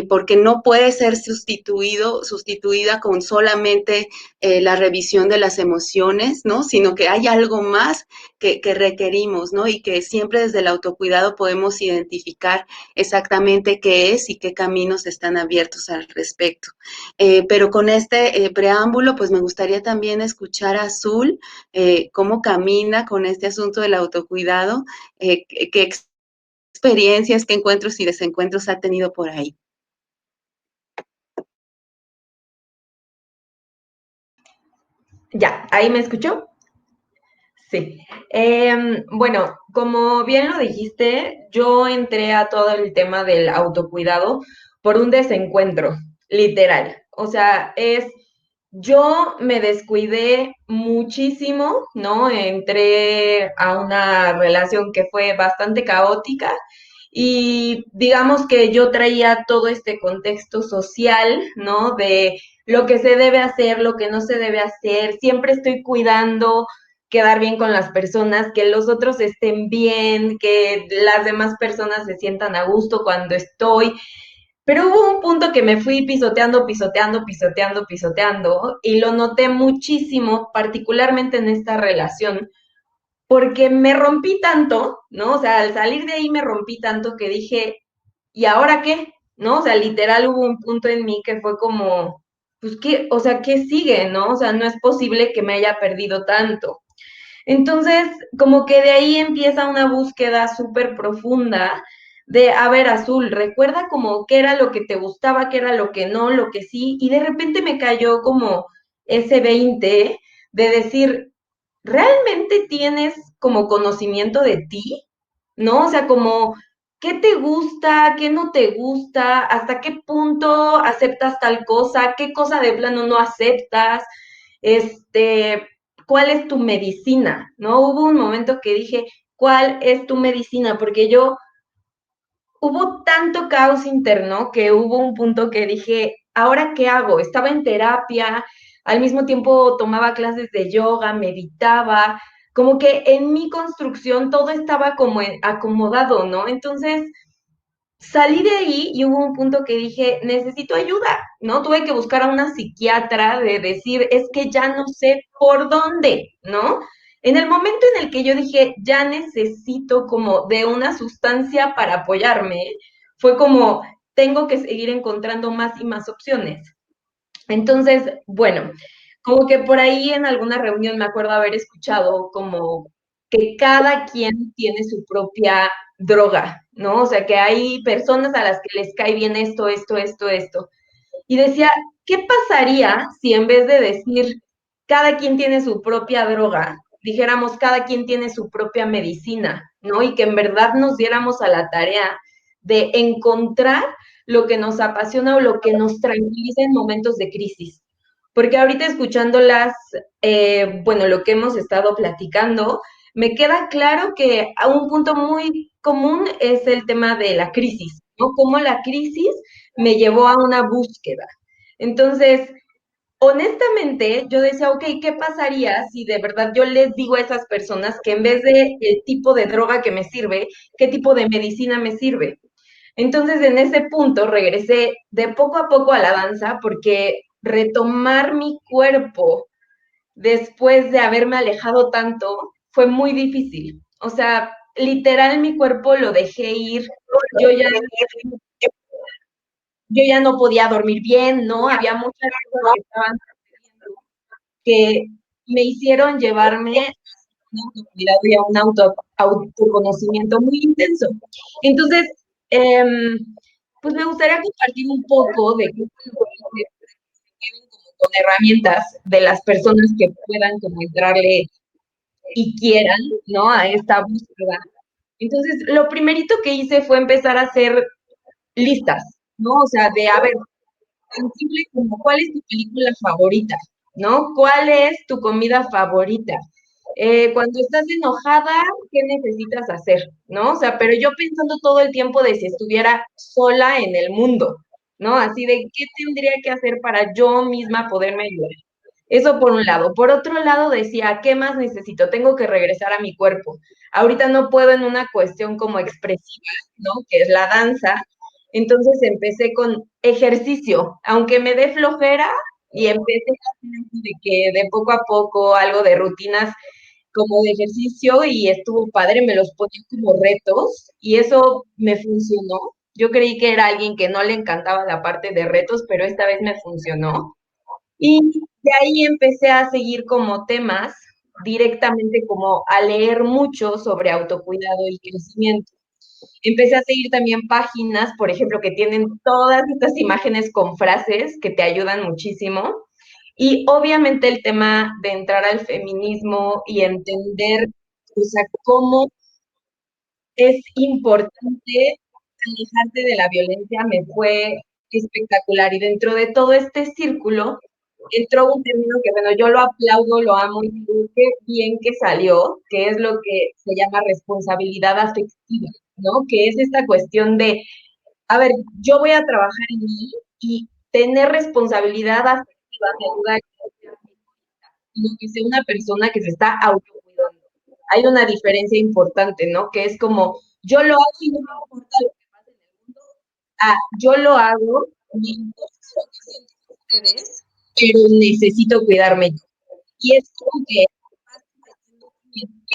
[SPEAKER 1] Porque no puede ser sustituida con solamente la revisión de las emociones, ¿no? Sino que hay algo más que requerimos, ¿no? Y que siempre desde el autocuidado podemos identificar exactamente qué es y qué caminos están abiertos al respecto. Pero con este preámbulo, pues me gustaría también escuchar a Azul, cómo camina con este asunto del autocuidado, qué experiencias, qué encuentros y desencuentros ha tenido por ahí.
[SPEAKER 4] Ya, ¿ahí me escuchó? Sí. Bueno, como bien lo dijiste, yo entré a todo el tema del autocuidado por un desencuentro, literal. O sea, yo me descuidé muchísimo, ¿no? Entré a una relación que fue bastante caótica y digamos que yo traía todo este contexto social, ¿no? De lo que se debe hacer, lo que no se debe hacer. Siempre estoy cuidando quedar bien con las personas, que los otros estén bien, que las demás personas se sientan a gusto cuando estoy. Pero hubo un punto que me fui pisoteando, pisoteando, pisoteando, pisoteando, y lo noté muchísimo, particularmente en esta relación, porque me rompí tanto, ¿no? O sea, al salir de ahí me rompí tanto que dije, ¿y ahora qué? ¿No? O sea, literal hubo un punto en mí que fue como, pues, ¿qué? O sea, ¿qué sigue? ¿No? O sea, no es posible que me haya perdido tanto. Entonces, como que de ahí empieza una búsqueda súper profunda de, a ver, Azul, recuerda como qué era lo que te gustaba, qué era lo que no, lo que sí, y de repente me cayó como ese 20 de decir, ¿realmente tienes como conocimiento de ti? ¿No? O sea, como, ¿qué te gusta, qué no te gusta, hasta qué punto aceptas tal cosa, qué cosa de plano no aceptas? Este, ¿cuál es tu medicina? ¿No? Hubo un momento que dije, ¿cuál es tu medicina? Porque hubo tanto caos interno que hubo un punto que dije, ¿ahora qué hago? Estaba en terapia, al mismo tiempo tomaba clases de yoga, meditaba, como que en mi construcción todo estaba como acomodado, ¿no? Entonces, salí de ahí y hubo un punto que dije, necesito ayuda, ¿no? Tuve que buscar a una psiquiatra de decir, es que ya no sé por dónde, ¿no? En el momento en el que yo dije, ya necesito como de una sustancia para apoyarme, fue como, tengo que seguir encontrando más y más opciones. Entonces, bueno, como que por ahí en alguna reunión me acuerdo haber escuchado como que cada quien tiene su propia droga, ¿no? O sea, que hay personas a las que les cae bien esto, esto, esto, esto. Y decía, ¿qué pasaría si en vez de decir cada quien tiene su propia droga, dijéramos cada quien tiene su propia medicina, ¿no? Y que en verdad nos diéramos a la tarea de encontrar lo que nos apasiona o lo que nos tranquiliza en momentos de crisis. Porque ahorita escuchándolas, bueno, lo que hemos estado platicando, me queda claro que a un punto muy común es el tema de la crisis, ¿no? Cómo la crisis me llevó a una búsqueda. Entonces, honestamente, yo decía, ok, ¿qué pasaría si de verdad yo les digo a esas personas que en vez de el tipo de droga que me sirve, qué tipo de medicina me sirve? Entonces, en ese punto regresé de poco a poco a la danza porque retomar mi cuerpo después de haberme alejado tanto fue muy difícil. O sea, literal mi cuerpo lo dejé ir. Yo ya, yo ya no podía dormir bien, ¿no? Había muchas cosas que estaban sucediendo que me hicieron llevarme a un autocuidado y a un autoconocimiento muy intenso. Entonces, pues me gustaría compartir un poco de qué fue lo que hice como con herramientas de las personas que puedan como entrarle y quieran, ¿no? A esta búsqueda. Entonces, lo primerito que hice fue empezar a hacer listas, ¿no? O sea, de, a ver, tan simple como cuál es tu película favorita, ¿no? ¿Cuál es tu comida favorita? Cuando estás enojada, ¿qué necesitas hacer? ¿No? O sea, pero yo pensando todo el tiempo de si estuviera sola en el mundo, ¿no? Así de qué tendría que hacer para yo misma poderme ayudar. Eso por un lado. Por otro lado decía, ¿qué más necesito? Tengo que regresar a mi cuerpo. Ahorita no puedo en una cuestión como expresiva, ¿no? Que es la danza. Entonces empecé con ejercicio, aunque me dé flojera y empecé a hacer de que de poco a poco algo de rutinas como de ejercicio y estuvo padre, me los ponía como retos y eso me funcionó. Yo creí que era alguien que no le encantaba la parte de retos, pero esta vez me funcionó. Y de ahí empecé a seguir como temas directamente como a leer mucho sobre autocuidado y crecimiento. Empecé a seguir también páginas, por ejemplo, que tienen todas estas imágenes con frases que te ayudan muchísimo. Y obviamente el tema de entrar al feminismo y entender, o sea, cómo es importante alejarte de la violencia me fue espectacular. Y dentro de todo este círculo entró un término que, bueno, yo lo aplaudo, lo amo y digo, qué bien que salió, que es lo que se llama responsabilidad afectiva, ¿no? Que es esta cuestión de, a ver, yo voy a trabajar en mí y tener responsabilidad afectiva me ayuda a sino que sea una persona que se está autocuidando. Hay una diferencia importante, ¿no? Que es como, yo lo hago y no me importa lo que pase en el mundo. Ah, yo lo hago, me importa lo que sienten ustedes, pero necesito cuidarme yo. Y es como que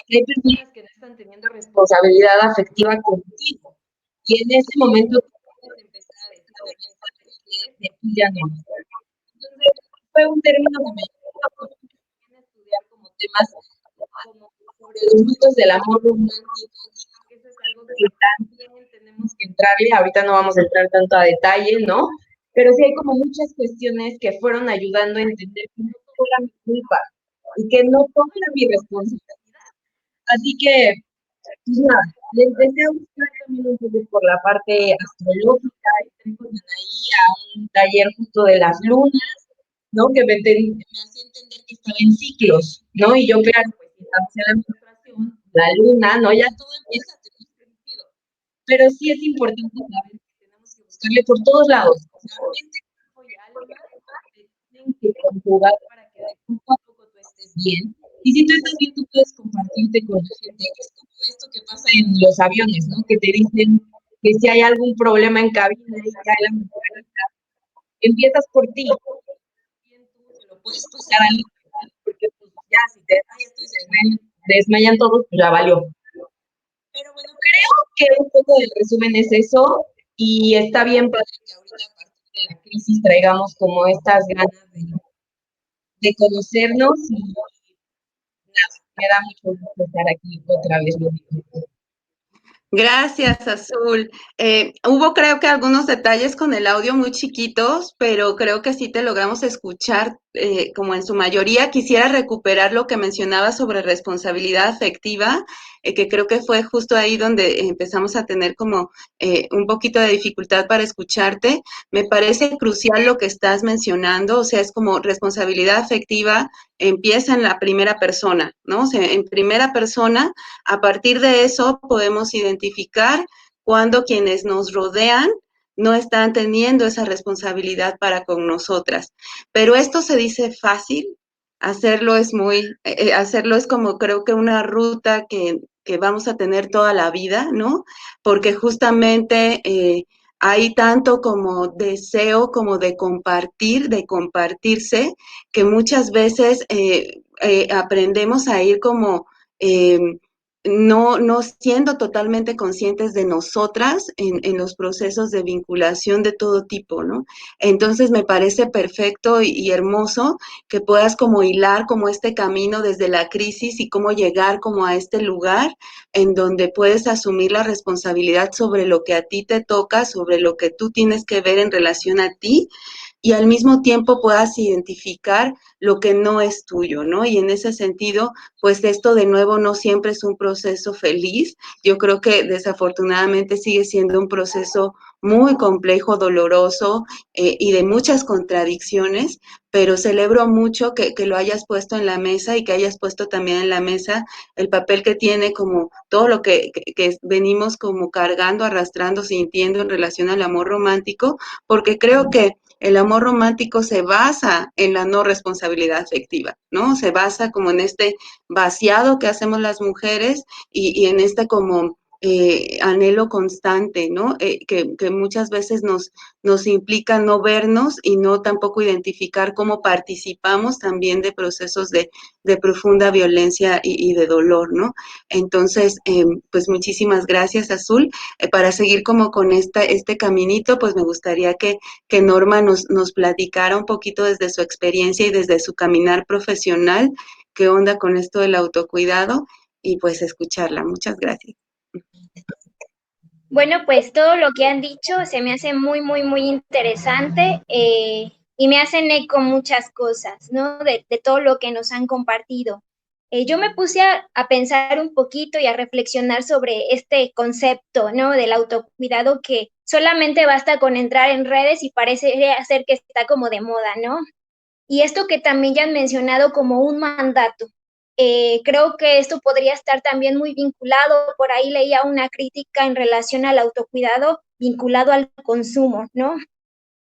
[SPEAKER 4] hay personas que no están teniendo responsabilidad afectiva contigo. Y en ese momento tú puedes empezar a decir, a ver, de aquí ya no. Entonces, fue un término que me ayudó a estudiar como temas como sobre los mitos del amor romántico, que eso es algo que también tenemos que entrarle, ahorita no vamos a entrar tanto a detalle, ¿no? Pero sí hay como muchas cuestiones que fueron ayudando a entender que no todo era mi culpa y que no todo era mi responsabilidad. Así que, pues nada, le empecé a buscar también un poco por la parte astrológica, entré con Anaí a un taller justo de las lunas, ¿no? Que me hacía entender que estaba en ciclos, ¿no? Y yo, claro, pues si estamos en la menstruación, la luna, ¿no? Ya todo empieza a tener sentido. Pero sí es importante saber que tenemos que buscarle por todos lados. O sea, mente, cuerpo y alma se tienen que conjugar para que de poco a poco tú estés bien. Y si tú estás bien, tú puedes compartirte con la gente. Es como esto que pasa en los aviones, ¿no? Que te dicen que si hay algún problema en cabina y cae la ventanita, empiezas por ti. Bien, tú se lo puedes pasar a alguien, porque pues ya, si te desmayan todos, pues ya valió. Pero bueno, creo que un poco del resumen es eso, y está bien padre que ahorita a partir de la crisis traigamos como estas ganas de conocernos y nada, me da mucho gusto estar aquí otra vez.
[SPEAKER 1] Gracias, Azul. Hubo creo que algunos detalles con el audio muy chiquitos, pero creo que sí te logramos escuchar como en su mayoría. Quisiera recuperar lo que mencionaba sobre responsabilidad afectiva, que creo que fue justo ahí donde empezamos a tener como un poquito de dificultad para escucharte. Me parece crucial lo que estás mencionando, o sea, es como responsabilidad afectiva empieza en la primera persona, ¿no? O sea, en primera persona, a partir de eso podemos identificar cuando quienes nos rodean no están teniendo esa responsabilidad para con nosotras. Pero esto se dice fácil, hacerlo es como creo que una ruta que vamos a tener toda la vida, ¿no? Porque justamente hay tanto como deseo como de compartir, de compartirse, que muchas veces aprendemos a ir como no siendo totalmente conscientes de nosotras en los procesos de vinculación de todo tipo, ¿no? Entonces me parece perfecto y hermoso que puedas como hilar como este camino desde la crisis y cómo llegar como a este lugar en donde puedes asumir la responsabilidad sobre lo que a ti te toca, sobre lo que tú tienes que ver en relación a ti, y al mismo tiempo puedas identificar lo que no es tuyo, ¿no? Y en ese sentido, pues esto de nuevo no siempre es un proceso feliz. Yo creo que desafortunadamente sigue siendo un proceso muy complejo, doloroso y de muchas contradicciones, pero celebro mucho que lo hayas puesto en la mesa y que hayas puesto también en la mesa el papel que tiene como todo lo que venimos como cargando, arrastrando, sintiendo en relación al amor romántico, porque creo que el amor romántico se basa en la no responsabilidad afectiva, ¿no? Se basa como en este vaciado que hacemos las mujeres y en este como anhelo constante, ¿no? Que muchas veces nos implica no vernos y no tampoco identificar cómo participamos también de procesos de profunda violencia y de dolor, ¿no? Entonces, pues muchísimas gracias, Azul. Para seguir como con este caminito, pues me gustaría que Norma nos platicara un poquito desde su experiencia y desde su caminar profesional, qué onda con esto del autocuidado y pues escucharla. Muchas gracias.
[SPEAKER 5] Bueno, pues todo lo que han dicho se me hace muy, muy, muy interesante y me hacen eco muchas cosas, ¿no? De todo lo que nos han compartido. Yo me puse a pensar un poquito y a reflexionar sobre este concepto, ¿no? Del autocuidado que solamente basta con entrar en redes y parece ser que está como de moda, ¿no? Y esto que también ya han mencionado como un mandato. Creo que esto podría estar también muy vinculado, por ahí leía una crítica en relación al autocuidado vinculado al consumo, ¿no?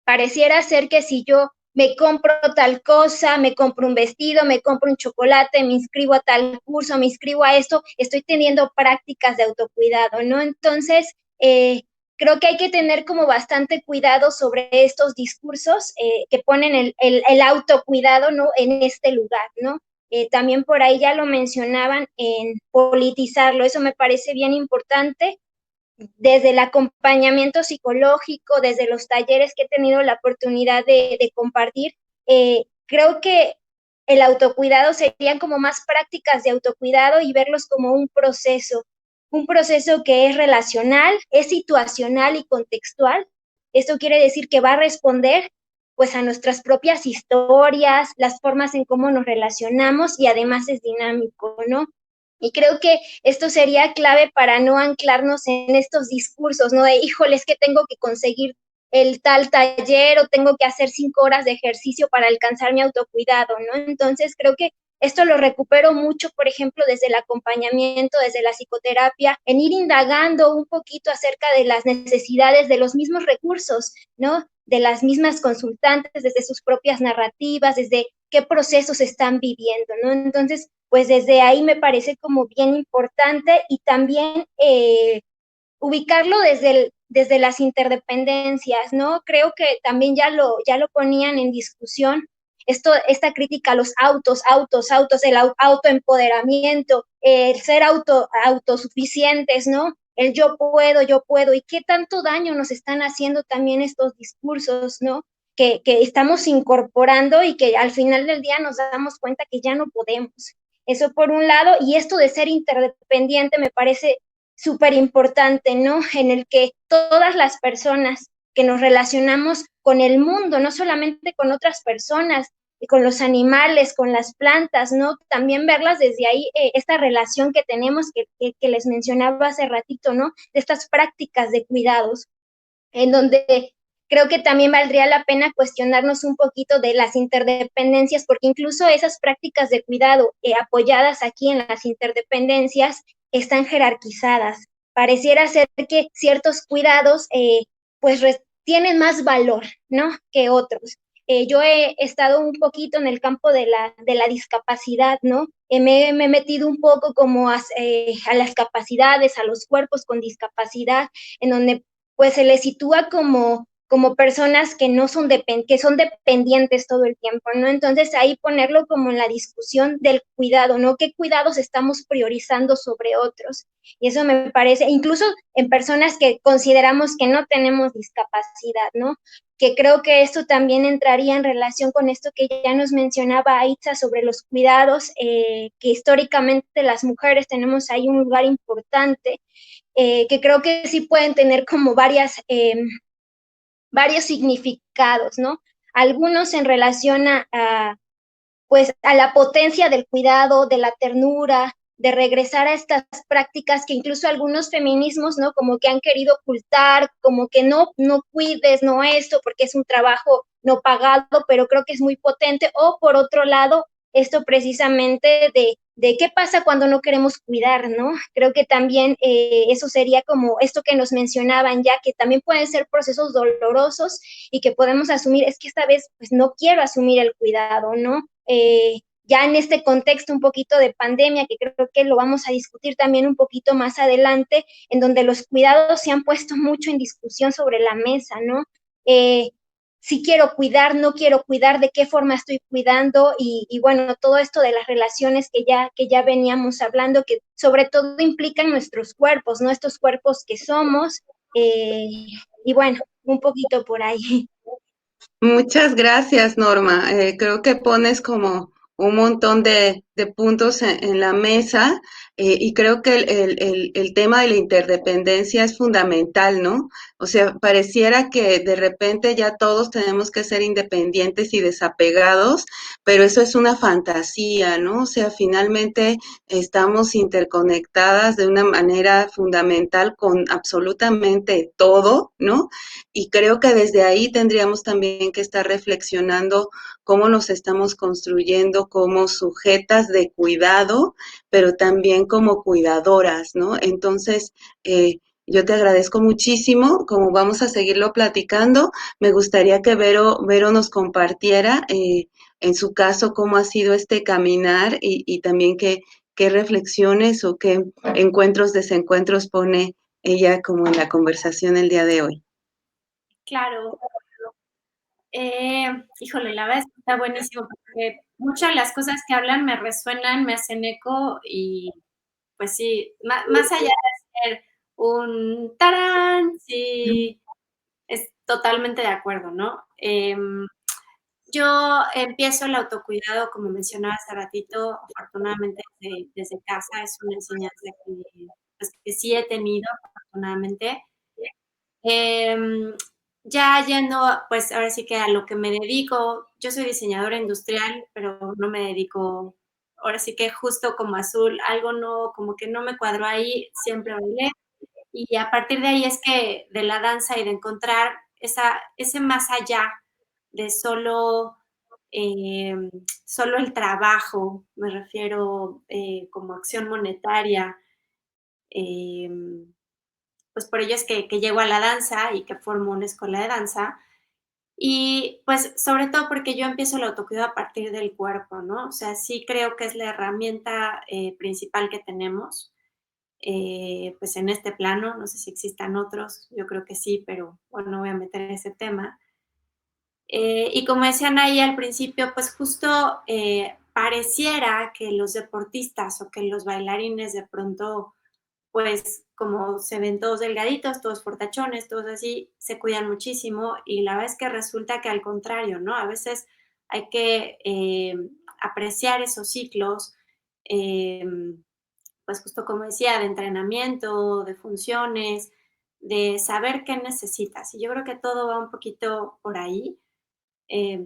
[SPEAKER 5] Pareciera ser que si yo me compro tal cosa, me compro un vestido, me compro un chocolate, me inscribo a tal curso, me inscribo a esto, estoy teniendo prácticas de autocuidado, ¿no? Entonces, creo que hay que tener como bastante cuidado sobre estos discursos que ponen el autocuidado, ¿no? En este lugar, ¿no? También por ahí ya lo mencionaban en politizarlo, eso me parece bien importante desde el acompañamiento psicológico, desde los talleres que he tenido la oportunidad de compartir, creo que el autocuidado serían como más prácticas de autocuidado y verlos como un proceso que es relacional, es situacional y contextual. Esto quiere decir que va a responder pues a nuestras propias historias, las formas en cómo nos relacionamos y además es dinámico, ¿no? Y creo que esto sería clave para no anclarnos en estos discursos, ¿no? De, híjole, es que tengo que conseguir el tal taller o tengo que hacer 5 horas de ejercicio para alcanzar mi autocuidado, ¿no? Entonces creo que esto lo recupero mucho, por ejemplo, desde el acompañamiento, desde la psicoterapia, en ir indagando un poquito acerca de las necesidades de los mismos recursos, ¿no? De las mismas consultantes, desde sus propias narrativas, desde qué procesos están viviendo, ¿no? Entonces, pues desde ahí me parece como bien importante y también ubicarlo desde las interdependencias, ¿no? Creo que también ya lo ponían en discusión, esta crítica a los autos, el autoempoderamiento, el ser autosuficientes, ¿no? El yo puedo, y qué tanto daño nos están haciendo también estos discursos, ¿no? Que estamos incorporando y que al final del día nos damos cuenta que ya no podemos. Eso por un lado, y esto de ser interdependiente me parece súper importante, ¿no? En el que todas las personas que nos relacionamos con el mundo, no solamente con otras personas, con los animales, con las plantas, ¿no? También verlas desde ahí, esta relación que tenemos, que les mencionaba hace ratito, ¿no? De estas prácticas de cuidados, en donde creo que también valdría la pena cuestionarnos un poquito de las interdependencias, porque incluso esas prácticas de cuidado apoyadas aquí en las interdependencias están jerarquizadas. Pareciera ser que ciertos cuidados pues tienen más valor, ¿no? Que otros. Yo he estado un poquito en el campo de la discapacidad, ¿no? Me he metido un poco como a las capacidades, a los cuerpos con discapacidad, en donde pues se les sitúa como personas que no son que son dependientes todo el tiempo, ¿no? Entonces ahí ponerlo como en la discusión del cuidado, ¿no? ¿Qué cuidados estamos priorizando sobre otros? Y eso me parece, incluso en personas que consideramos que no tenemos discapacidad, ¿no? Que creo que esto también entraría en relación con esto que ya nos mencionaba Aitza sobre los cuidados, que históricamente las mujeres tenemos ahí un lugar importante, que creo que sí pueden tener como varios significados, ¿no? algunos en relación pues a la potencia del cuidado, de la ternura, de regresar a estas prácticas que incluso algunos feminismos, ¿no? Como que han querido ocultar, como que no cuides, no esto, porque es un trabajo no pagado, pero creo que es muy potente. O por otro lado, esto precisamente de qué pasa cuando no queremos cuidar, ¿no? Creo que también eso sería como esto que nos mencionaban ya, que también pueden ser procesos dolorosos y que podemos asumir, es que esta vez pues no quiero asumir el cuidado, ¿no? Ya en este contexto un poquito de pandemia, que creo que lo vamos a discutir también un poquito más adelante, en donde los cuidados se han puesto mucho en discusión sobre la mesa, ¿no? Si quiero cuidar, no quiero cuidar, de qué forma estoy cuidando y bueno, todo esto de las relaciones que ya veníamos hablando, que sobre todo implican nuestros cuerpos, ¿no? Estos cuerpos que somos y bueno, un poquito por ahí.
[SPEAKER 1] Muchas gracias, Norma. Creo que pones como un montón de puntos en la mesa y creo que el tema de la interdependencia es fundamental, ¿no? O sea, pareciera que de repente ya todos tenemos que ser independientes y desapegados, pero eso es una fantasía, ¿no? O sea, finalmente estamos interconectadas de una manera fundamental con absolutamente todo, ¿no? Y creo que desde ahí tendríamos también que estar reflexionando cómo nos estamos construyendo como sujetas de cuidado, pero también como cuidadoras, ¿no? Entonces, yo te agradezco muchísimo, como vamos a seguirlo platicando, me gustaría que Vero nos compartiera en su caso cómo ha sido este caminar y también qué reflexiones o qué encuentros, desencuentros pone ella como en la conversación el día de hoy.
[SPEAKER 6] Claro. Híjole, la verdad es que está buenísimo porque muchas de las cosas que hablan me resuenan, me hacen eco y pues sí, más allá de ser un tarán, sí, es totalmente de acuerdo, ¿no? Yo empiezo el autocuidado, como mencionaba hace ratito, afortunadamente desde casa, es una enseñanza pues, que sí he tenido, afortunadamente. Ya yendo, pues ahora sí que a lo que me dedico, yo soy diseñadora industrial, pero no me dedico, ahora sí que justo como Azul, algo no, como que no me cuadró ahí, siempre bailé. Y a partir de ahí es que de la danza y de encontrar ese más allá de solo el trabajo, me refiero como acción monetaria, eh, pues por ello es que llego a la danza y que formo una escuela de danza. Y pues sobre todo porque yo empiezo el autocuidado a partir del cuerpo, ¿no? O sea, sí creo que es la herramienta principal que tenemos, pues en este plano, no sé si existan otros, yo creo que sí, pero bueno, no voy a meter en ese tema. Y como decían ahí al principio, pues justo pareciera que los deportistas o que los bailarines de pronto pues como se ven todos delgaditos, todos fortachones, todos así, se cuidan muchísimo y la verdad es que resulta que al contrario, ¿no? A veces hay que apreciar esos ciclos, eh, pues justo como decía, de entrenamiento, de funciones, de saber qué necesitas. Y yo creo que todo va un poquito por ahí.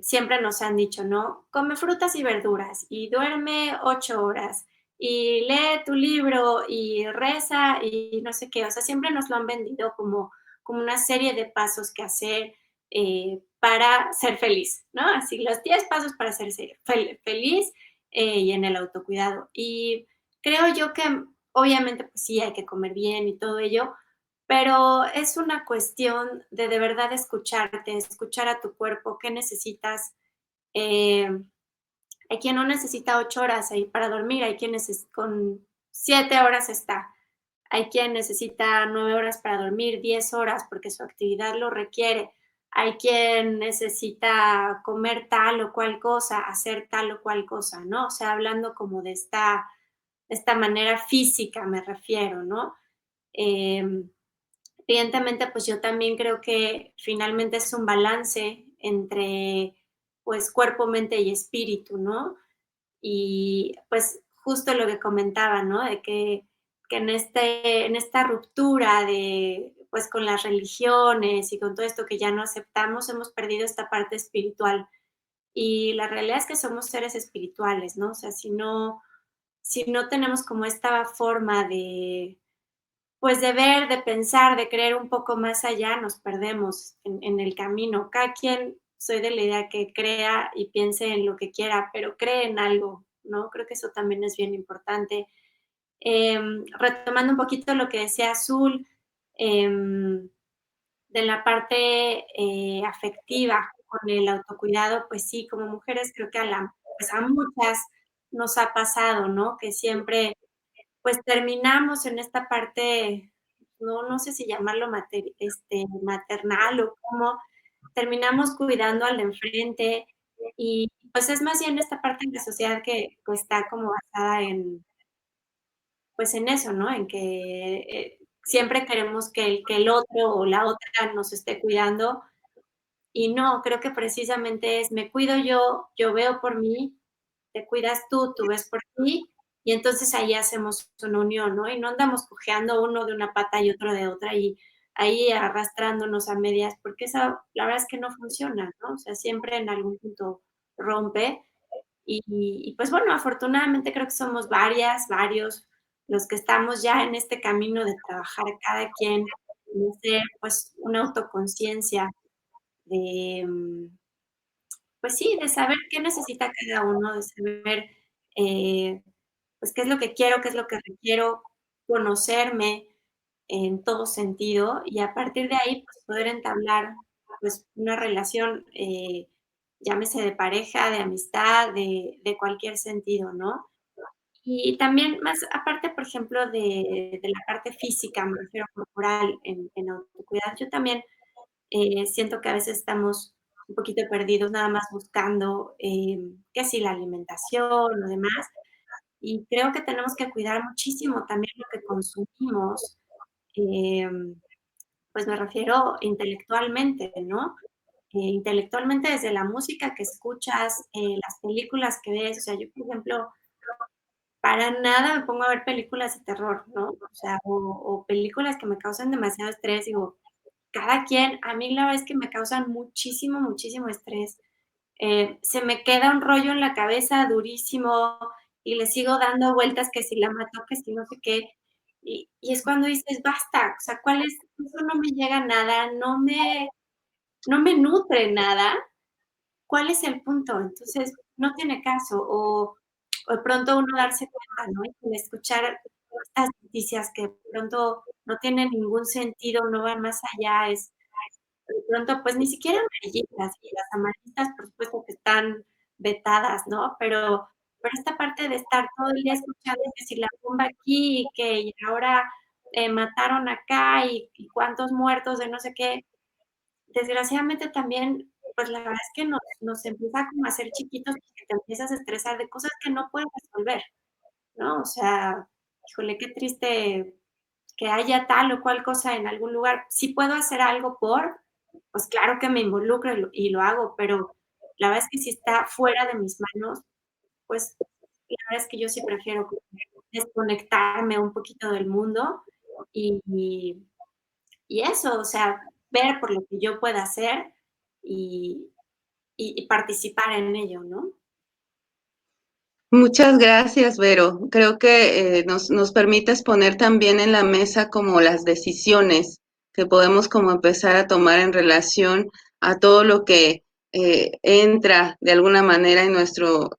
[SPEAKER 6] Siempre nos han dicho, ¿no? Come frutas y verduras y duerme 8 horas y lee tu libro y reza y no sé qué. O sea, siempre nos lo han vendido como una serie de pasos que hacer para ser feliz, ¿no? Así, los 10 pasos para ser feliz y en el autocuidado. Y creo yo que obviamente, pues sí, hay que comer bien y todo ello, pero es una cuestión de verdad escucharte, escuchar a tu cuerpo, qué necesitas. Hay quien no necesita 8 horas ahí para dormir, hay quien con 7 horas está. Hay quien necesita 9 horas para dormir, 10 horas, porque su actividad lo requiere. Hay quien necesita comer tal o cual cosa, hacer tal o cual cosa, ¿no? O sea, hablando como de esta manera física me refiero, ¿no? Evidentemente, pues yo también creo que finalmente es un balance entre pues cuerpo, mente y espíritu, ¿no? Y pues justo lo que comentaba, ¿no? De que en esta ruptura de pues con las religiones y con todo esto que ya no aceptamos, hemos perdido esta parte espiritual. Y la realidad es que somos seres espirituales, ¿no? O sea, si no tenemos como esta forma de, pues de ver, de pensar, de creer un poco más allá, nos perdemos en el camino. Cada quien, soy de la idea que crea y piense en lo que quiera, pero cree en algo, ¿no? Creo que eso también es bien importante. Retomando un poquito lo que decía Azul, de la parte afectiva con el autocuidado, pues sí, como mujeres creo que pues a muchas nos ha pasado, ¿no? Que siempre pues terminamos en esta parte, no sé si llamarlo maternal o cómo, terminamos cuidando al de enfrente y pues es más bien esta parte de la sociedad que pues, está como basada pues en eso, ¿no? En que siempre queremos que el otro o la otra nos esté cuidando y no, creo que precisamente es me cuido yo veo por mí, te cuidas tú ves por ti y entonces ahí hacemos una unión, ¿no? Y no andamos cojeando uno de una pata y otro de otra y ahí arrastrándonos a medias, porque esa, la verdad es que no funciona, ¿no? O sea, siempre en algún punto rompe y pues bueno, afortunadamente creo que somos varios, los que estamos ya en este camino de trabajar cada quien, de hacer pues una autoconciencia, de, pues sí, de saber qué necesita cada uno, de saber pues qué es lo que quiero, qué es lo que requiero, conocerme en todo sentido y a partir de ahí pues poder entablar pues una relación, llámese de pareja, de amistad, de cualquier sentido, ¿no? Y también más aparte, por ejemplo, de la parte física, me refiero corporal en autocuidado, yo también siento que a veces estamos un poquito perdidos nada más buscando, que si la alimentación o demás, y creo que tenemos que cuidar muchísimo también lo que consumimos, pues me refiero intelectualmente, ¿no? Intelectualmente desde la música que escuchas, las películas que ves, o sea, yo, por ejemplo, para nada me pongo a ver películas de terror, ¿no? O sea, o películas que me causan demasiado estrés, digo, cada quien, a mí la verdad es que me causan muchísimo estrés. Se me queda un rollo en la cabeza durísimo y le sigo dando vueltas que si la mato, que si no sé qué. Y es cuando dices, basta, o sea, ¿cuál es? Eso no me llega a nada, no me nutre nada. ¿Cuál es el punto? Entonces, no tiene caso. O de pronto uno darse cuenta, ¿no? Y escuchar estas noticias que de pronto no tienen ningún sentido, no van más allá, es de pronto, pues ni siquiera amarillistas, y las amarillistas por supuesto que están vetadas, ¿no? Pero esta parte de estar todo el día escuchando que si la bomba aquí, y que y ahora mataron acá, y cuántos muertos de no sé qué, desgraciadamente también, pues la verdad es que nos empieza como a hacer chiquitos porque te empiezas a estresar de cosas que no puedes resolver, ¿no? O sea, híjole, qué triste que haya tal o cual cosa en algún lugar. Si puedo hacer algo pues claro que me involucro y lo hago, pero la verdad es que si está fuera de mis manos, pues la verdad es que yo sí prefiero como desconectarme un poquito del mundo y, y eso, o sea, ver por lo que yo pueda hacer y, y participar en ello, ¿no?
[SPEAKER 1] Muchas gracias, Vero. Creo que nos permites poner también en la mesa como las decisiones que podemos como empezar a tomar en relación a todo lo que entra de alguna manera en nuestro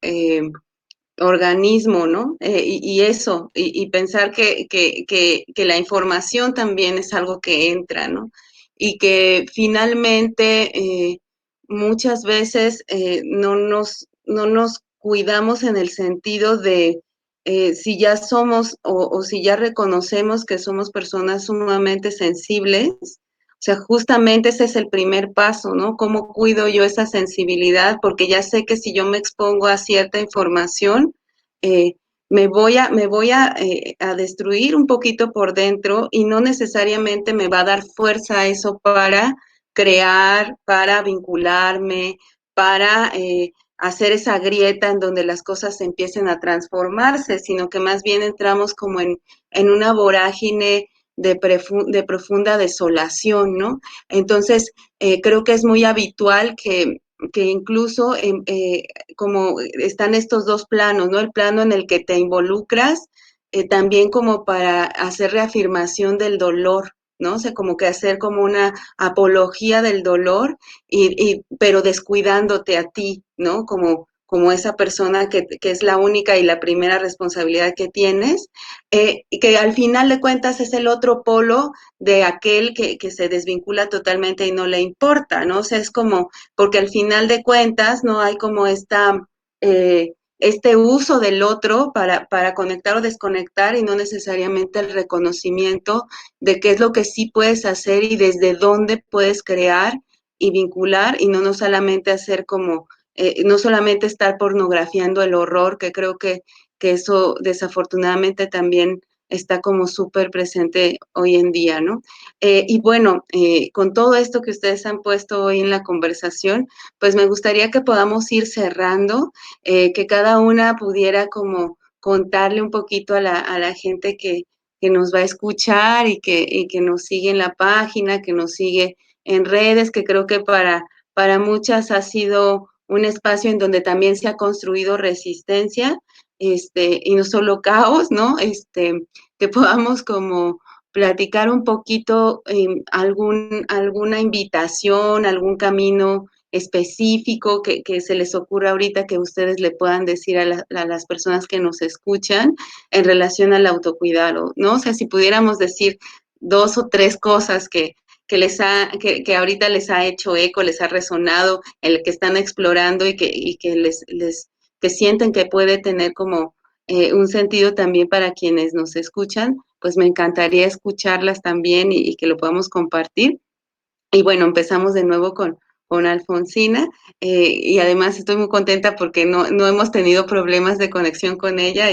[SPEAKER 1] organismo, ¿no? Y eso, y pensar que la información también es algo que entra, ¿no? Y que finalmente muchas veces no nos cuidamos en el sentido de si ya somos o si ya reconocemos que somos personas sumamente sensibles, o sea, justamente ese es el primer paso, ¿no? ¿Cómo cuido yo esa sensibilidad? Porque ya sé que si yo me expongo a cierta información, eh, a destruir un poquito por dentro y no necesariamente me va a dar fuerza eso para crear, para vincularme, para hacer esa grieta en donde las cosas empiecen a transformarse, sino que más bien entramos como en una vorágine de profunda desolación, ¿no? Entonces, creo que es muy habitual que incluso como están estos dos planos, ¿no? El plano en el que te involucras, también como para hacer reafirmación del dolor, ¿no? O sea, como que hacer como una apología del dolor, pero descuidándote a ti, ¿no? Como esa persona que es la única y la primera responsabilidad que tienes, y que al final de cuentas es el otro polo de aquel que se desvincula totalmente y no le importa, ¿no? O sea, es como, porque al final de cuentas no hay como este uso del otro para conectar o desconectar y no necesariamente el reconocimiento de qué es lo que sí puedes hacer y desde dónde puedes crear y vincular y no solamente hacer como, no solamente estar pornografiando el horror, que creo que eso desafortunadamente también está como súper presente hoy en día, ¿no? Y bueno, con todo esto que ustedes han puesto hoy en la conversación, pues me gustaría que podamos ir cerrando, que cada una pudiera como contarle un poquito a la gente que nos va a escuchar y que nos sigue en la página, que nos sigue en redes, que creo que para muchas ha sido un espacio en donde también se ha construido resistencia, y no solo caos, ¿no? Que podamos como platicar un poquito, alguna invitación, algún camino específico que se les ocurra ahorita que ustedes le puedan decir a las personas que nos escuchan en relación al autocuidado, ¿no? O sea, si pudiéramos decir 2 o 3 cosas que ahorita les ha hecho eco, les ha resonado, el que están explorando y que que sienten que puede tener como un sentido también para quienes nos escuchan, pues me encantaría escucharlas también y que lo podamos compartir. Y bueno, empezamos de nuevo con Alfonsina, y además estoy muy contenta porque no hemos tenido problemas de conexión con ella